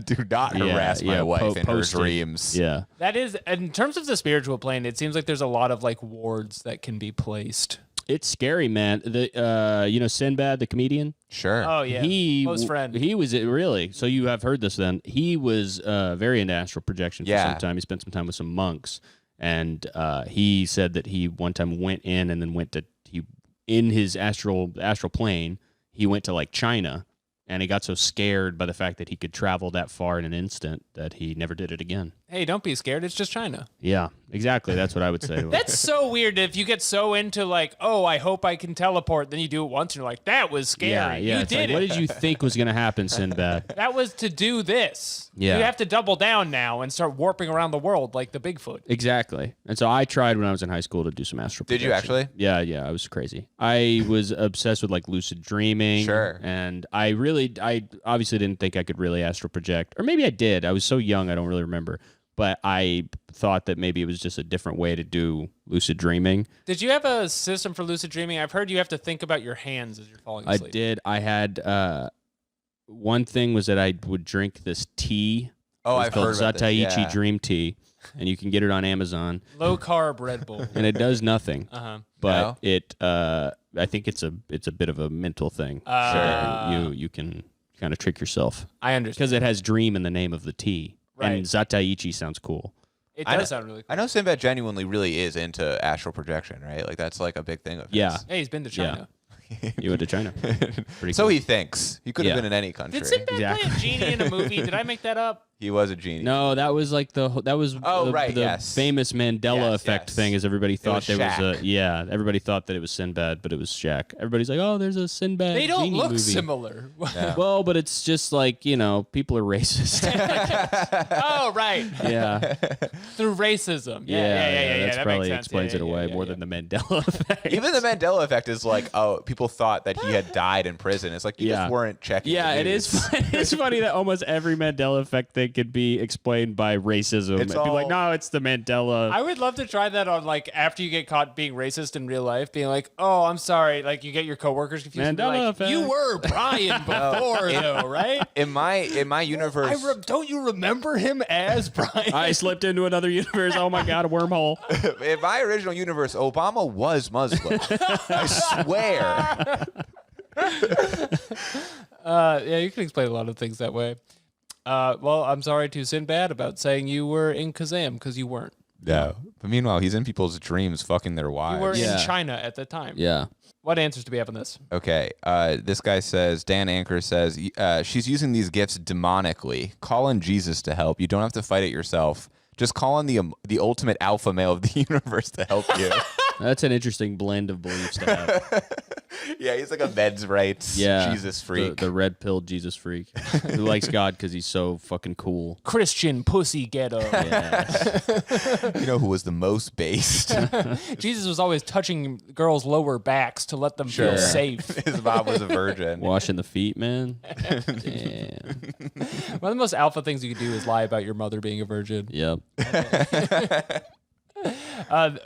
Do not Yeah, harass my yeah, wife in her posted. dreams. Yeah. That is, in terms of the spiritual plane, it seems like there's a lot of like wards that can be placed. It's scary, man. Sinbad, the comedian? Sure. Oh, yeah. Close friend. He was really. So you have heard this then. He was very into astral projection for Yeah. some time. He spent some time with some monks. And he said that he one time went in and then in his astral plane, he went to like China. And he got so scared by the fact that he could travel that far in an instant that he never did it again. Hey, don't be scared. It's just China. Yeah, exactly. That's what I would say. That's so weird if you get so into like, oh, I hope I can teleport. Then you do it once and you're like, that was scary. yeah. You It's did like, it. what did you think was going to happen, Sinbad? That was to do this. Yeah. You have to double down now and start warping around the world like the Bigfoot. Exactly. And so I tried when I was in high school to do some astral Did you projection. actually? Yeah, I was crazy. I was obsessed with like lucid dreaming. Sure. And I obviously didn't think I could really astral project. Or maybe I did. I was so young, I don't really remember. But I thought that maybe it was just a different way to do lucid dreaming. Did you have a system for lucid dreaming? I've heard you have to think about your hands as you're falling I asleep. did. I had one thing was that I would drink this tea. Oh, It's I've called heard about this. Zataichi Yeah. Dream Tea. And you can get it on Amazon. Low carb Red Bull. And it does nothing. Uh-huh. But I think it's a bit of a mental thing. You can kind of trick yourself I understand. because it has dream in the name of the tea. Right. And Zataichi sounds cool. It I does know- sound really cool. I know Sinbad genuinely really is into astral projection, right? Like that's like a big thing of his. Yeah. Hey, he's been to China. You went to China. Pretty So cool. he thinks. He could have Yeah. been in any country. Did Sinbad Exactly. play a genie in a movie? Did I make that up? He was a genie. No, that was like the right, the yes. famous Mandela effect thing. Is everybody thought there was Shaq. everybody thought that it was Sinbad, but it was Shaq. Everybody's like, oh, there's a Sinbad. They don't genie look movie. similar. No. Well, but it's just like people are racist. Oh, right. Yeah. Through racism. That's that probably makes sense. explains it away more than the Mandela effect. Even the Mandela effect is like, oh, people thought that he had died in prison. It's like you just weren't checking. Yeah, the it news. is. It's funny that almost every Mandela effect thing could be explained by racism. It's People all- like, no, it's the Mandela. I would love to try that on like after you get caught being racist in real life, being like, "Oh, I'm sorry." Like you get your coworkers confused. And be Mandela like, effect. you were Brian before, though, right? In my universe, Don't you remember him as Brian? I slipped into another universe. Oh my god, a wormhole. in my original universe, Obama was Muslim. I swear. Yeah, you can explain a lot of things that way. Well, I'm sorry to Sinbad about saying you were in Kazam because you weren't. No. But meanwhile, he's in people's dreams fucking their wives. You were Yeah. in China at the time. Yeah. What answers do we have on this? Okay. This guy says, Dan Anchor says, she's using these gifts demonically. Call on Jesus to help. You don't have to fight it yourself. Just call on the ultimate alpha male of the universe to help you. That's an interesting blend of beliefs to have. Yeah, he's like a meds rights Jesus freak. The red pilled Jesus freak who likes God because he's so fucking cool. Christian pussy ghetto. Yeah. You know who was the most based? Jesus was always touching girls' lower backs to let them feel safe. His mom was a virgin. Washing the feet, man. Damn. One of the most alpha things you could do is lie about your mother being a virgin. Yep.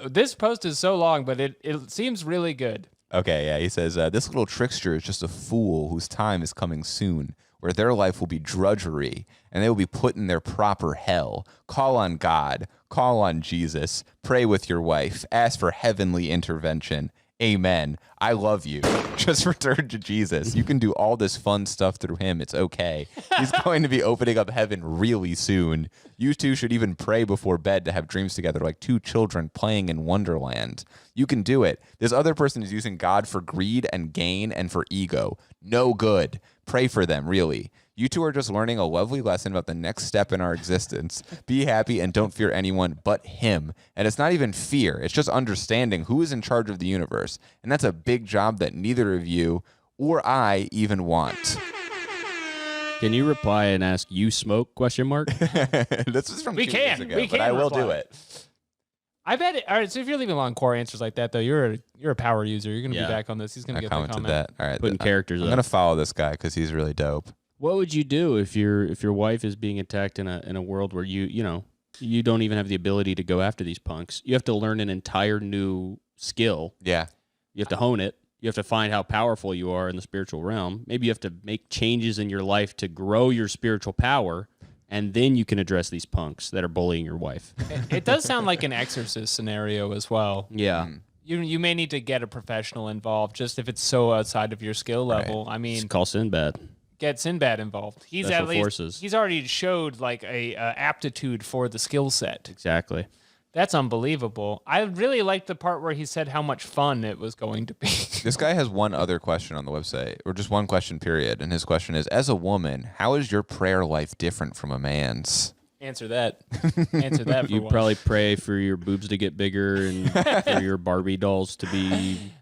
This post is so long, but it seems really good. Okay, yeah, he says, this little trickster is just a fool whose time is coming soon, where their life will be drudgery, and they will be put in their proper hell. Call on God, call on Jesus, pray with your wife, ask for heavenly intervention. Amen. I love you. Just return to Jesus. You can do all this fun stuff through him. It's okay. He's going to be opening up heaven really soon. You two should even pray before bed to have dreams together like two children playing in Wonderland. You can do it. This other person is using God for greed and gain and for ego. No good. Pray for them, really. You two are just learning a lovely lesson about the next step in our existence. Be happy and don't fear anyone but him. And it's not even fear. It's just understanding who is in charge of the universe. And that's a big job that neither of you or I even want. Can you reply and ask, you smoke, question mark? This is from 2 years ago, we but can I will do reply. it. I bet it. All right, so if you're leaving long core answers like that, though, you're a power user. You're going to be back on this. He's going to I get the commented comment. that. All right, Putting characters I'm up. going to follow this guy because he's really dope. What would you do if your wife is being attacked in a world where you don't even have the ability to go after these punks? You have to learn an entire new skill. Yeah. You have to hone it. You have to find how powerful you are in the spiritual realm. Maybe you have to make changes in your life to grow your spiritual power, and then you can address these punks that are bullying your wife. It does sound like an exorcist scenario as well. Yeah. You may need to get a professional involved just if it's so outside of your skill level. I mean, Just call Sinbad. get Sinbad involved. He's Special at least forces. he's already showed like a aptitude for the skill set. Exactly. That's unbelievable. I really liked the part where he said how much fun it was going to be. This guy has one other question on the website, or just one question, period. And his question is, as a woman, how is your prayer life different from a man's? Answer that. Answer that for You once. probably pray for your boobs to get bigger and for your Barbie dolls to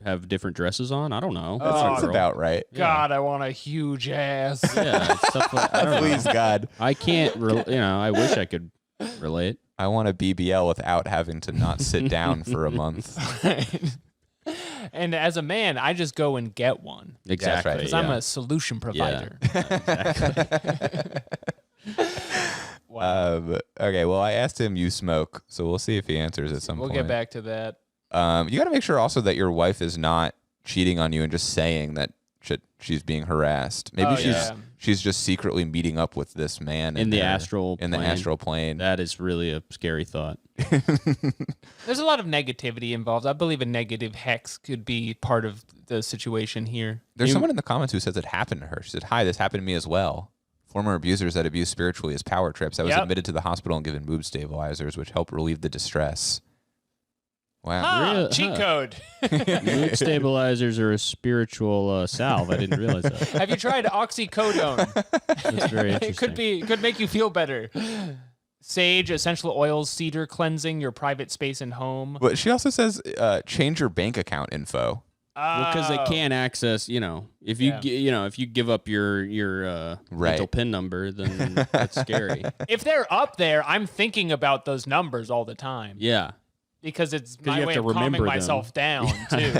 have different dresses on. I don't know. Oh, That's about right. God, I want a huge ass. Yeah, it's stuff like, I don't know. Please, God. I can't. I wish I could relate. I want a BBL without having to not sit down for a month. And as a man, I just go and get one. Exactly. right. Because yeah. I'm a solution provider. Wow. Okay, well, I asked him, you smoke, so we'll see if he answers at some We'll point. get back to that. You got to make sure also that your wife is not cheating on you and just saying that she's being harassed. Maybe she's just secretly meeting up with this man In the there, astral in the plane. astral plane. That is really a scary thought. There's a lot of negativity involved. I believe a negative hex could be part of the situation here. There's someone in the comments who says it happened to her. She said, "Hi, this happened to me as well. Former abusers that abuse spiritually as power trips. I was admitted to the hospital and given boob stabilizers, which help relieve the distress." Wow. Really? Cheat code. Mood stabilizers are a spiritual salve. I didn't realize that. Have you tried oxycodone? That's very interesting. It could make you feel better. Sage, essential oils, cedar, cleansing your private space and home. But she also says change your bank account info. Because they can't access, if you if you give up your mental PIN number, then that's scary. If they're up there, I'm thinking about those numbers all the time. Yeah, because it's you my have way to of calming remember them. myself down too.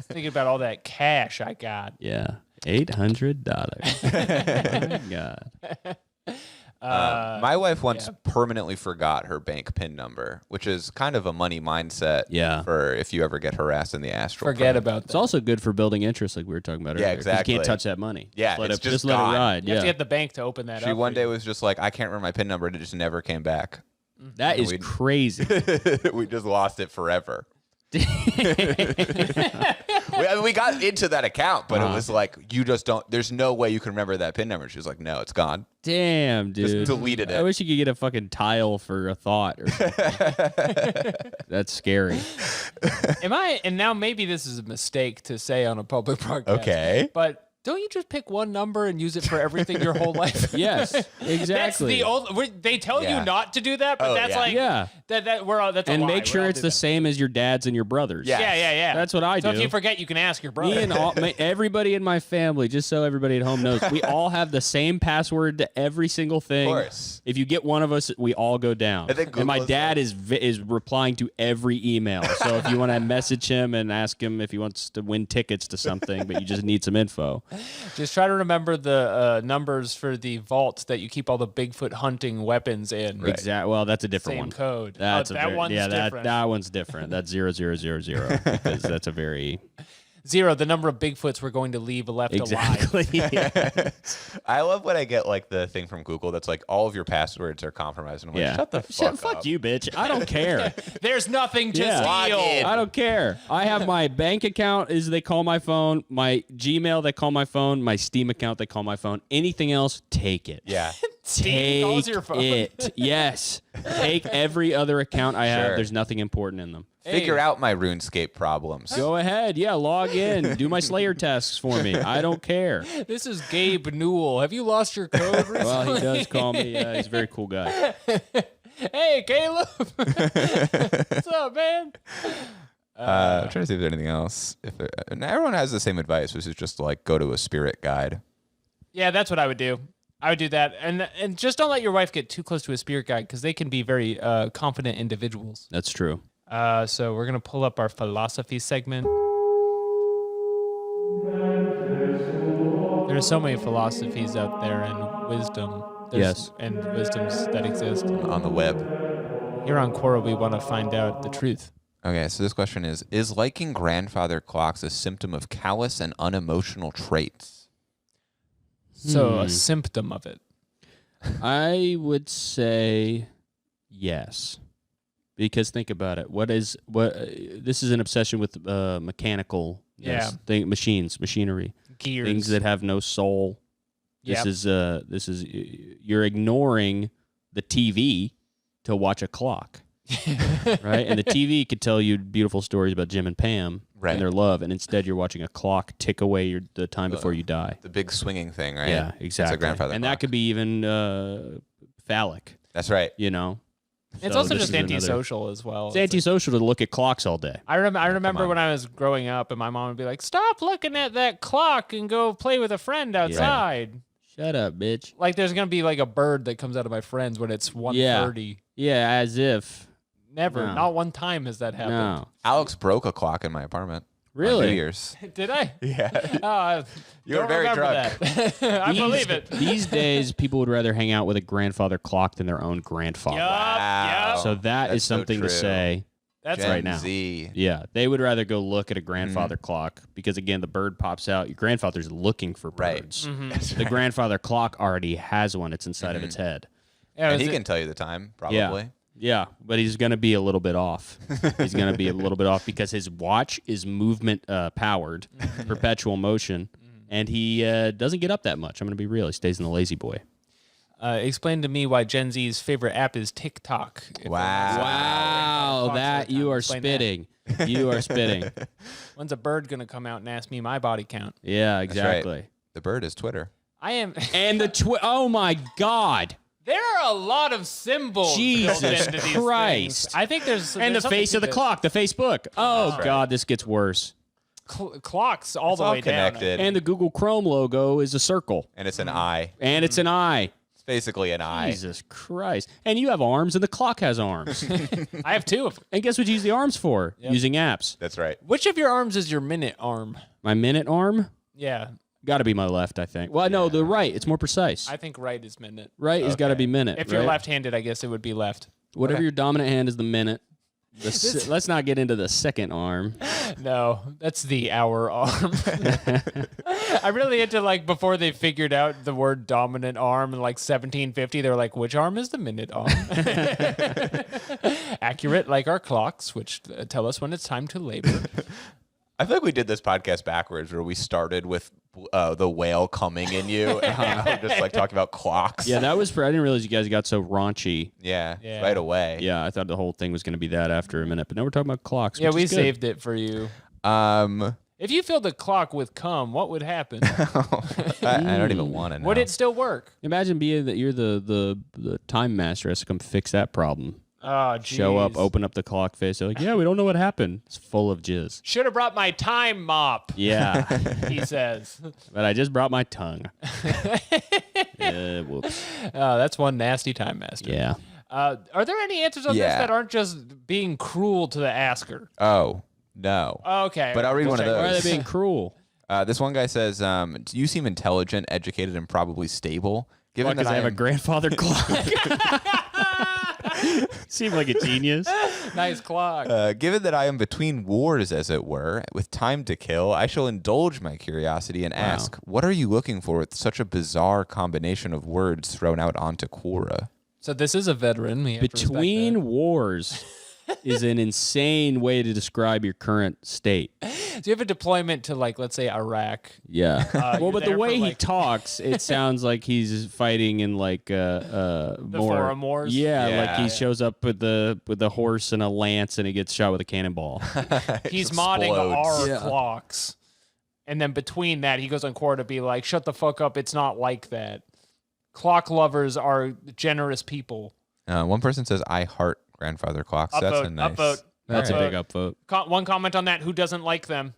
Thinking about all that cash I got. Yeah, $800. Oh my God. My wife once permanently forgot her bank PIN number, which is kind of a money mindset. Yeah. For if you ever get harassed in the astral. Forget plane. about that. It's also good for building interest, like we were talking about earlier. 'Cause exactly. You can't touch that money. Yeah, let it's it, just let gone. it ride. You have to Yeah, get the bank to open that up. She one for day you. was just like, I can't remember my PIN number, and it just never came back. that is we- crazy. We just lost it forever. We got into that account, but it was like, you just don't, there's no way you can remember that PIN number. She was like, no, it's gone. Damn, dude. Just deleted it. I wish you could get a fucking tile for a thought. Or something. That's scary. And now maybe this is a mistake to say on a public broadcast. Okay. But don't you just pick one number and use it for everything your whole life? Yes, exactly. That's the old. They tell Yeah. you not to do that, but Oh, that's yeah. like Yeah. That we're all that's a And lie. make We sure all it's do the that. same as your dad's and your brother's. Yeah. Yeah. That's what I So do. if you forget, you can ask your brother. Me and everybody in my family, just so everybody at home knows, we all have the same password to every single thing. Of course. If you get one of us, we all go down. I think And my Google's dad is replying to every email. So if you want to message him and ask him if he wants to win tickets to something, but you just need some info. Just try to remember the numbers for the vault that you keep all the Bigfoot hunting weapons in. Right. Exactly. Well, that's a different Same one. code. That's that one's different. That one's different. That's 0000 because that's a very 0, the number of Bigfoots we're going to leave left alive. exactly. Yeah. I love when I get like the thing from Google that's like all of your passwords are compromised. And I'm like, shut the fuck up. Fuck you, bitch. I don't care. There's nothing to Yeah. steal. Log in. I don't care. I have my bank account is they call my phone, my Gmail they call my phone, my Steam account they call my phone. Anything else, take it. Yeah. Steam calls your phone. It. Yes. Take every other account I have. Sure. There's nothing important in them. Figure out my RuneScape problems. Go ahead. Yeah, log in. Do my Slayer tasks for me. I don't care. This is Gabe Newell. Have you lost your code recently? Well, he does call me. He's a very cool guy. Hey, Caleb. What's up, man? I'm trying to see if there's anything else. And everyone has the same advice, which is just like go to a spirit guide. Yeah, that's what I would do. I would do that. And just don't let your wife get too close to a spirit guide because they can be very confident individuals. That's true. So we're going to pull up our philosophy segment. There are so many philosophies out there and wisdom. Yes. And wisdoms that exist. On the web. Here on Quora, we want to find out the truth. Okay, so this question is liking grandfather clocks a symptom of callous and unemotional traits? So a symptom of it. I would say yes. Because think about it. This is an obsession with mechanical machinery, Gears. things that have no soul. Yep. This is you're ignoring the TV to watch a clock. Right? And the TV could tell you beautiful stories about Jim and Pam and their love, and instead you're watching a clock tick away the time before you die. The big swinging thing, right? Yeah, exactly. It's a grandfather and clock. that could be even phallic, That's right. you know? It's So also this just is another- antisocial as well. It's antisocial to look at clocks all day. I remember on. when I was growing up and my mom would be like, stop looking at that clock and go play with a friend outside. Shut up, bitch. Like there's going to be like a bird that comes out of my friends when it's 1:30. Yeah, as if. Never. No. Not one time has that happened. No. Alex broke a clock in my apartment. Really? On New Year's. Did I? Yeah. You were Don't very remember drunk. that. I believe it. These days, people would rather hang out with a grandfather clock than their own grandfather. Yup. So that That's is so something to true. say. That's Gen right now. Z. Yeah, they would rather go look at a grandfather clock because, again, the bird pops out. Your grandfather's looking for Right. birds. Mm-hmm. The grandfather clock already has one. It's inside of its head. Yeah, And was he it- can tell you the time, probably. Yeah, but he's going to be a little bit off. He's going to be a little bit off because his watch is movement powered, perpetual motion, and he doesn't get up that much. I'm going to be real. He stays in the lazy boy. Explain to me why Gen Z's favorite app is TikTok. Wow. That you are spitting. You are spitting. When's a bird going to come out and ask me my body count? Yeah, That's exactly. right. The bird is Twitter. I am. And the oh my God. There are a lot of symbols Jesus built into these Christ. things. I think there's And the face of the clock, the Facebook. Oh, God, this gets worse. Clocks all It's the all way connected. And the Google Chrome logo is a circle. And it's an eye. And it's an eye. It's basically an eye. Jesus Christ. And you have arms, and the clock has arms. down. I have two of them. And guess what you use the arms for? Yep. Using apps. That's right. Which of your arms is your minute arm? My minute arm? Yeah, Got to be my left, I think. Well, no, the right. It's more precise. I think right is minute. Right has got to Okay. be minute. If you're right? left-handed, I guess it would be left. Whatever Okay. your dominant hand is the minute. Let's not get into the second arm. No, that's the hour arm. I really into like before they figured out the word dominant arm in like 1750, they were like, which arm is the minute arm? Accurate like our clocks, which tell us when it's time to labor. I feel like we did this podcast backwards, where we started with the whale coming in you, and now just like talking about clocks. Yeah, that was. I didn't realize you guys got so raunchy. Yeah, Yeah. right away. Yeah, I thought the whole thing was going to be that after a minute, but now we're talking about clocks. Yeah, which we is good. saved it for you. If you filled the clock with cum, what would happen? I don't even want to know. Would it still work? Imagine being that you're the time master has to come fix that problem. Oh, Show up, jeez. open up the clock face. They're like, yeah, we don't know what happened. It's full of jizz. Should have brought my time mop, Yeah, he says. but I just brought my tongue. Whoops. That's one nasty time master. Yeah. Are there any answers on this Yeah. that aren't just being cruel to the asker? Oh no. Okay. But I'll read one of Why are those. they being cruel? This one guy says, "You seem intelligent, educated, and probably stable. Given Because that I have a am- grandfather clock. Seem like a genius. Nice clock. Given that I am between wars, as it were, with time to kill, I shall indulge my curiosity and ask, what are you looking for with such a bizarre combination of words thrown out onto Quora? So this is a veteran. We have to respect Between wars is an insane way to describe your current state. that. Do you have a deployment to, like, let's say Iraq? Yeah. Well, you're but the there way for, he like- talks, it sounds like he's fighting in like The more Forum Wars? Yeah, like Yeah. he shows up with the horse and a lance, and he gets shot with a cannonball. He's modding Explodes. our Yeah. clocks. And then between that, he goes on Quora to be like, shut the fuck up. It's not like that. Clock lovers are generous people. One person says, I heart grandfather clocks. That's a Upvote, nice. upvote. That's Alright. a big upvote. One comment on that. Who doesn't like them?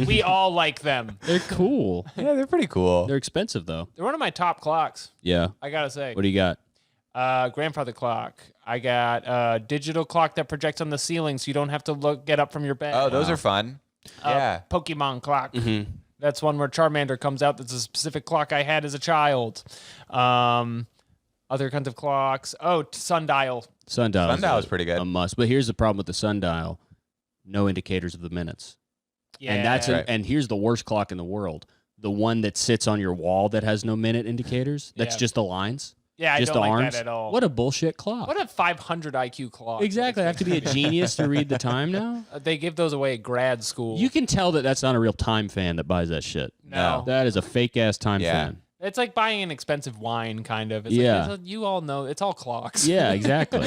We all like them. They're cool. Yeah, they're pretty cool. They're expensive though. They're one of my top clocks, Yeah. I gotta say. What do you got? Grandfather clock. I got a digital clock that projects on the ceiling so you don't have to get up from your bed. Oh, those are fun. Yeah. Pokemon clock. Mm-hmm. That's one where Charmander comes out. That's a specific clock I had as a child. Other kinds of clocks. Oh, sundial. Sundial. Sundial's pretty good. A must. But here's the problem with the sundial: no indicators of the minutes. Yeah. And that's Right. and here's the worst clock in the world: the one that sits on your wall that has no minute indicators. That's Yeah. just the lines. Yeah, I just don't the like arms. that at all. What a bullshit clock. What a 500 IQ clock. Exactly. I have to be a genius to read the time now. They give those away at grad school. You can tell that that's not a real time fan that buys that shit. No. That is a fake ass time Yeah. fan. It's like buying an expensive wine, kind of. It's Yeah. like, you all know, it's all clocks. Yeah, exactly.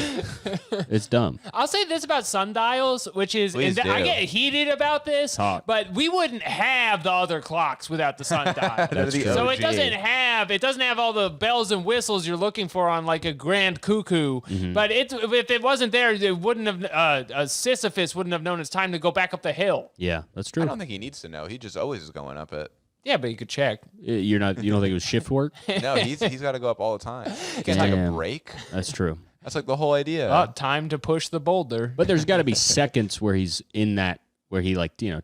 It's dumb. I'll say this about sundials, which is, Please and I do. get heated about this, Talk. but we wouldn't have the other clocks without the sundial. That's true. So it OG. doesn't have all the bells and whistles you're looking for on like a grand cuckoo. Mm-hmm. But if it wasn't there, it wouldn't have Sisyphus wouldn't have known it's time to go back up the hill. Yeah, that's I true. don't think he needs to know. He just always is going up it. Yeah, but you could check. You don't think it was shift work? No, he's got to go up all the time. He can't take a Damn. break. That's true. That's like the whole idea. Time to push the boulder. But there's got to be seconds where he's in that where he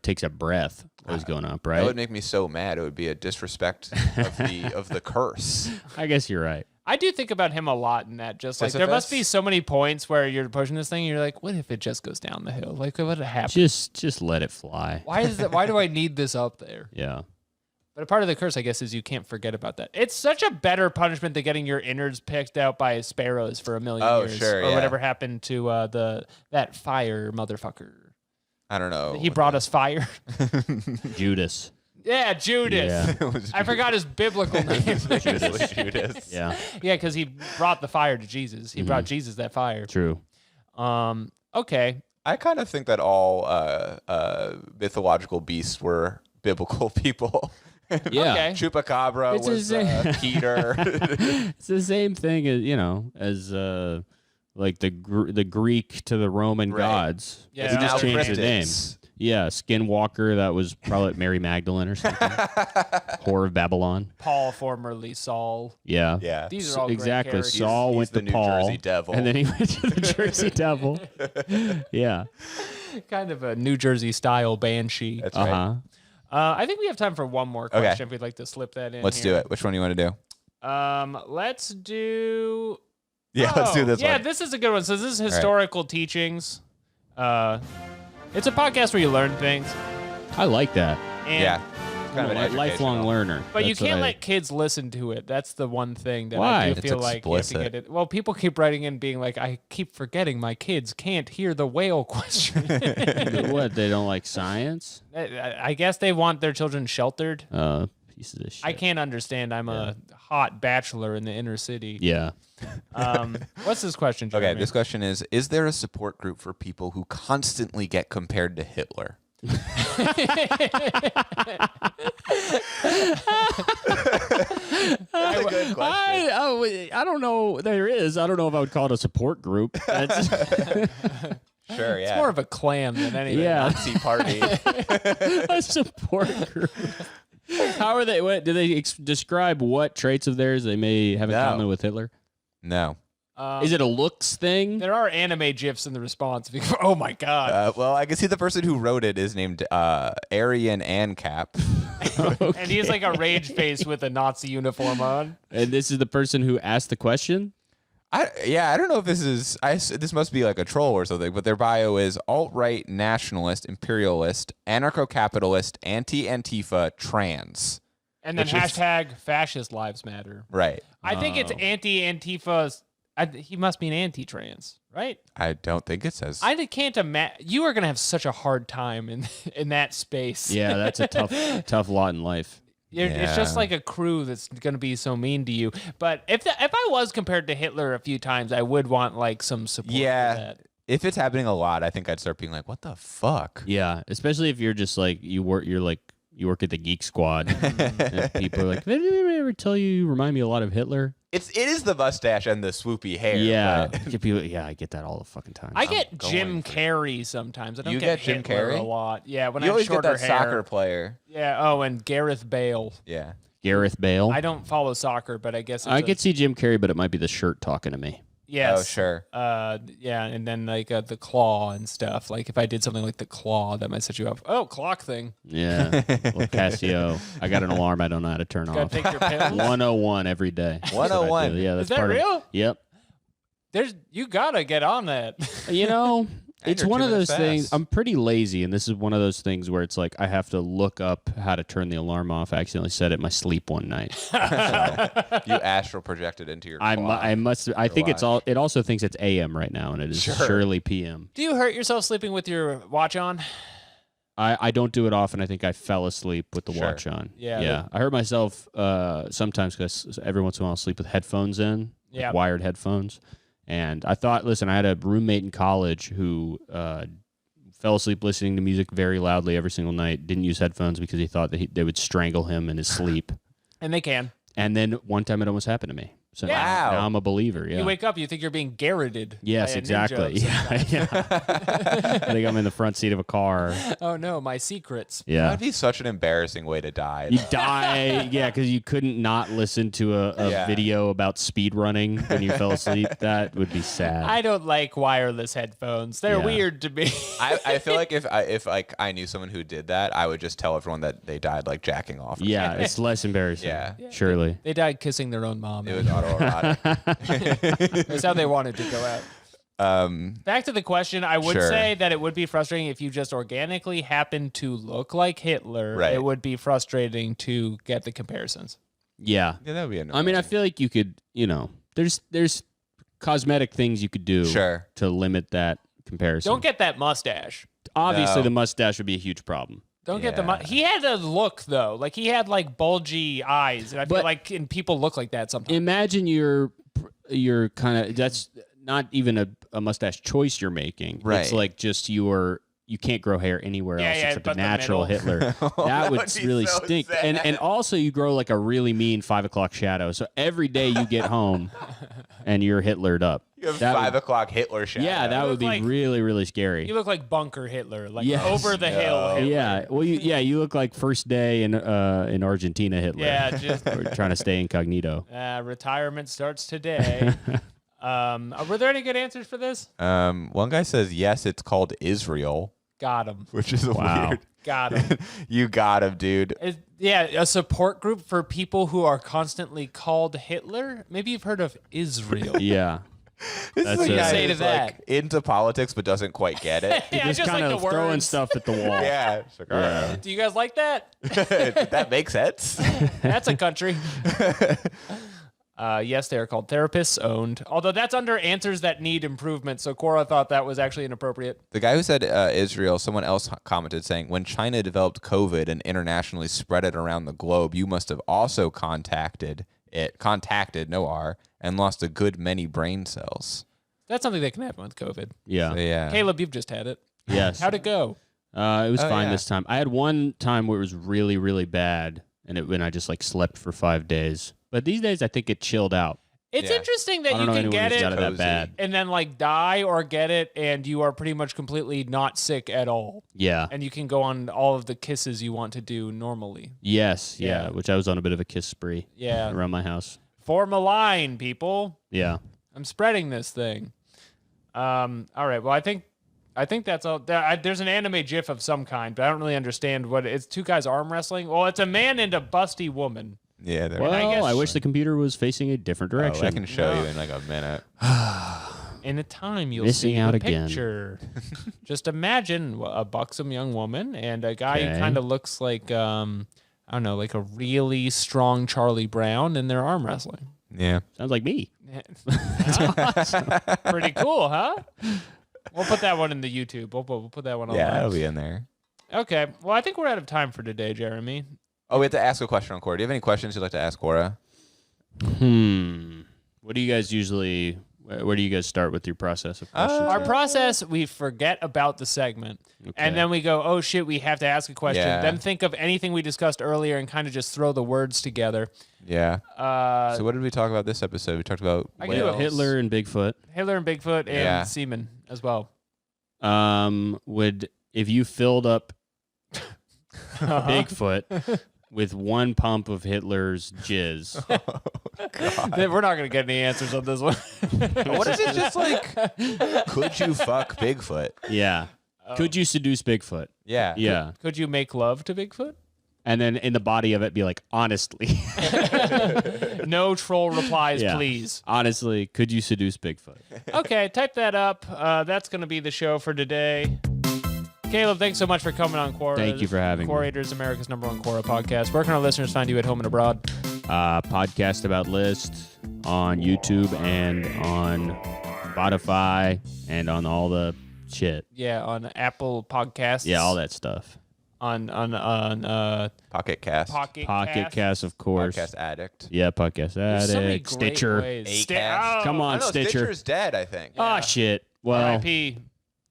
takes a breath while he's going up, That right? would make me so mad. It would be a disrespect of the curse. I guess you're right. I do think about him a lot in that. Just like there Sisyphus? must be so many points where you're pushing this thing, and you're like, what if it just goes down the hill? Like, what would happen? Just let it fly. Why is that? Why do I need this up there? Yeah. But a part of the curse, I guess, is you can't forget about that. It's such a better punishment than getting your innards picked out by sparrows for a million Oh, years, sure, or yeah. whatever happened to that fire motherfucker. I don't know. He brought us fire. Judas. Yeah, Judas. Yeah. I forgot his biblical name. Judas. Yeah, Yeah, because he brought the fire to Jesus. He brought Jesus that fire. true. Okay. I kind of think that all mythological beasts were biblical people. Yeah. Okay. Chupacabra It's was a- Peter. It's the same thing as as like the Greek to the Roman Right. gods. Yeah. They just Now changed the name. cryptids. Yeah, Skinwalker. That was probably Mary Magdalene or something. Whore of Babylon. Paul, formerly Saul. Yeah. Yeah. These are all great Exactly. characters. Saul He's went the to New Paul, Jersey Devil. and then he went to the Jersey Devil. Yeah. Kind of a New Jersey style banshee. That's Uh right. huh. I think we have time for one more question if we'd like to slip that in. Let's do it. Which one do you want to do? Let's do. Yeah, let's do this Yeah, one. this is a good one. So this is historical teachings. It's a podcast where you learn things. I like that. And, Yeah. I'm Kind of a an lifelong educational. learner. But you That's what can't I- let kids listen to it. That's the one thing that Why? I do It's feel like you have to explicit. get it. Well, people keep writing in being like, I keep forgetting my kids can't hear the whale question. What? They don't like science? I guess they want their children sheltered. Pieces of shit. I can't understand. I'm a hot bachelor in the inner city. Yeah. What's this question, Jeremy? Okay, this question is there a support group for people who constantly get compared to Hitler? That's a good question. I don't know. There is. I don't know if I would call it a support group. That's, Sure, yeah. It's more of a clam than anything. yeah, Nazi party. a support group. How are they? What do they describe? What traits of theirs they may have in No. common with Hitler? No. Is it a looks thing? There are anime gifs in the response. Oh my god! Well, I can see the person who wrote it is named Aryan Ancap. And he's like a rage face with a Nazi uniform on. And this is the person who asked the question. I don't know if this is. This must be like a troll or something. But their bio is alt-right nationalist, imperialist, anarcho-capitalist, anti-Antifa, trans. And then Which is- hashtag fascist lives matter. Right. I think it's anti-Antifa. He must be an anti-trans, right? I don't think it says. I can't imagine. You are going to have such a hard time in that space. Yeah, that's a tough lot in life. It's just Yeah. like a crew that's going to be so mean to you. But if I was compared to Hitler a few times, I would want like some support Yeah. for that. If it's happening a lot, I think I'd start being like, "What the fuck?" Yeah, especially if you're just like you work at the Geek Squad. And people are like, did anybody ever tell you remind me a lot of Hitler? It is the mustache and the swoopy hair. Yeah, but- yeah, I get that all the fucking time. I get going Jim for- Carrey sometimes. I don't You get get Jim Hitler Carrey? a lot. Yeah, when you I have always get shorter that hair. soccer player. Yeah. Oh, and Gareth Bale. Yeah. Gareth Bale. I don't follow soccer, but I guess I could see Jim Carrey, but it might be the shirt talking to me. Yes. Oh, sure. Yeah, and then like the claw and stuff. Like if I did something like the claw, that might set you up. Oh, clock thing. Yeah, well, Casio. I got an alarm I don't know how to turn Gotta off. take your pills. 101 every day. That's what I do. 101. Yeah, that's Is that part real? Of, yep. You gotta get on that. You know, it's you're one 2 of those minutes things. fast. I'm pretty lazy, and this is one of those things where it's like I have to look up how to turn the alarm off. I accidentally set it in my sleep one night. You astral projected into your. I clock. must. I think it's watch. all. It also thinks it's AM right now, and it is Sure. surely PM. Do you hurt yourself sleeping with your watch on? I don't do it often. I think I fell asleep with the Sure. watch on. Yeah, yeah. I hurt myself sometimes because every once in a while I'll sleep with headphones in, like Yeah. wired headphones. And I thought, listen, I had a roommate in college who fell asleep listening to music very loudly every single night. Didn't use headphones because he thought that they would strangle him in his sleep. And they can. And then one time it almost happened to me. So Yeah. now Wow. I'm a believer. Yeah. You wake up, you think you're being garroted. Yes, by a exactly. ninja. Yeah. I think I'm in the front seat of a car. Oh no, my secrets. Yeah. That'd be such an embarrassing way to die. You die, yeah, because you couldn't not listen to a Yeah. video about speed running when you fell asleep. That would be sad. I don't like wireless headphones. They're Yeah. weird to me. I feel like if I knew someone who did that, I would just tell everyone that they died like jacking off. Yeah, it's less embarrassing. Yeah. Surely. They died kissing their own mom. It was autoerotic. That's how they wanted to go out. Back to the question, I would Sure. say that it would be frustrating if you just organically happened to look like Hitler. Right. It would be frustrating to get the comparisons. Yeah. Yeah, that would be annoying. I mean, I feel like you could, there's cosmetic things you could do Sure. to limit that comparison. Don't get that mustache. Obviously, No. the mustache would be a huge problem. Don't get the money. He had a look though, like he had like bulgy eyes, and I feel like and people look like that sometimes. Imagine you're kind of that's not even a mustache choice you're making. Right. It's like just you can't grow hair anywhere else except a but the natural middle. Hitler. That would would be really so stink. sad. And also you grow like a really mean 5 o'clock shadow. So every day you get home and you're Hitlered up. You have That 5 o'clock Hitler shadow. Yeah, that would be like- really, really scary. You look like Bunker Hitler, like Yes. over the hill Hitler. Yeah, well, you look like first day in Argentina Hitler. Yeah, just We're trying to stay incognito. retirement starts today. Were there any good answers for this? One guy says, yes, it's called Israel, Got him. which is Wow. weird. Got him. You got him, dude. A support group for people who are constantly called Hitler. Maybe you've heard of Israel. Yeah. This That's is a it. guy Say to who's, like, that. into politics but doesn't quite get it. Yeah, Just just kind like of the throwing words. stuff at the wall. Yeah. It's like, all right. Do you guys like that? That makes sense. That's a country. Yes, they are called therapists owned. Although that's under answers that need improvement. So Quora thought that was actually inappropriate. The guy who said Israel, someone else commented saying, when China developed COVID and internationally spread it around the globe, you must have also contacted, no R, and lost a good many brain cells. That's something that can happen with COVID. Yeah. So, yeah. Caleb, you've just had it. Yes. How'd it go? It was fine yeah. this time. I had one time where it was really, really bad, and when I just like slept for 5 days. But these days, I think it chilled out. It's Yeah. interesting I that don't you know can anyone get who's got it it that Cozy. bad. and then like die or get it, and you are pretty much completely not sick at all. Yeah. And you can go on all of the kisses you want to do normally. Yes. Yeah. Yeah. Which I was on a bit of a kiss spree Yeah. around my house. Form a line, people. Yeah. I'm spreading this thing. All right. Well, I think that's all. There's an anime GIF of some kind, but I don't really understand what it's. Two guys arm wrestling. Well, it's a man and a busty woman. Yeah, there Well, I I, guess- wish the computer was facing a different direction. I can show you in like a minute. In a time you'll Missing see out the again. picture. Just imagine a buxom young woman and a guy who Okay. kind of looks like I don't know, like a really strong Charlie Brown, and they're arm wrestling. Yeah. Sounds like me. Pretty cool, huh? We'll put that one in the YouTube. We'll put that one on. Yeah, that'll be in there. Okay. Well, I think we're out of time for today, Jeremy. Oh, we have to ask a question on Quora. Do you have any questions you'd like to ask Quora? What do you guys usually? Where do you guys start with your process of questions? Our process, we forget about the segment. And then we go, oh shit, we have to ask a question. Yeah. Then think of anything we discussed earlier and kind of just throw the words together. Yeah. So what did we talk about this episode? We talked about I can do a whales. Hitler and Bigfoot. Hitler and Bigfoot and Yeah. semen as well. Would if you filled up Bigfoot with one pump of Hitler's jizz? We're not going to get any answers on this one. What is it just like? Could you fuck Bigfoot? Yeah. Could you seduce Bigfoot? Yeah. Yeah. Could you make love to Bigfoot? And then in the body of it be like, honestly. No troll replies, Yeah. please. Honestly, could you seduce Bigfoot? Okay, type that up. That's going to be the show for today. Caleb, thanks so much for coming on Quora. Thank you for having me. Quorators, America's #1 Quora podcast. Where can our listeners find you at home and abroad? Podcast About List on YouTube and on Spotify and on all the shit. Yeah, on Apple Podcasts. Yeah, all that stuff. On Pocket Cast. Pocket Cast, of course. Podcast Addict. Yeah, Podcast There's so many Addict, great Stitcher. ways. Acast. Come on, I know, Stitcher. Stitcher's dead, I think. Oh, shit. Well, R.I.P.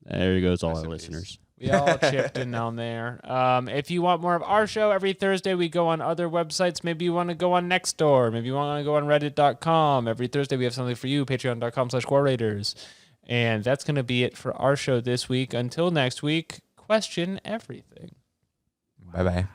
there goes all Rest our in peace. listeners. We all chipped in on there. If you want more of our show, every Thursday we go on other websites. Maybe you want to go on Nextdoor. Maybe you want to go on Reddit.com. Every Thursday we have something for you. Patreon.com/Quorators. And that's going to be it for our show this week. Until next week, question everything. Bye-bye.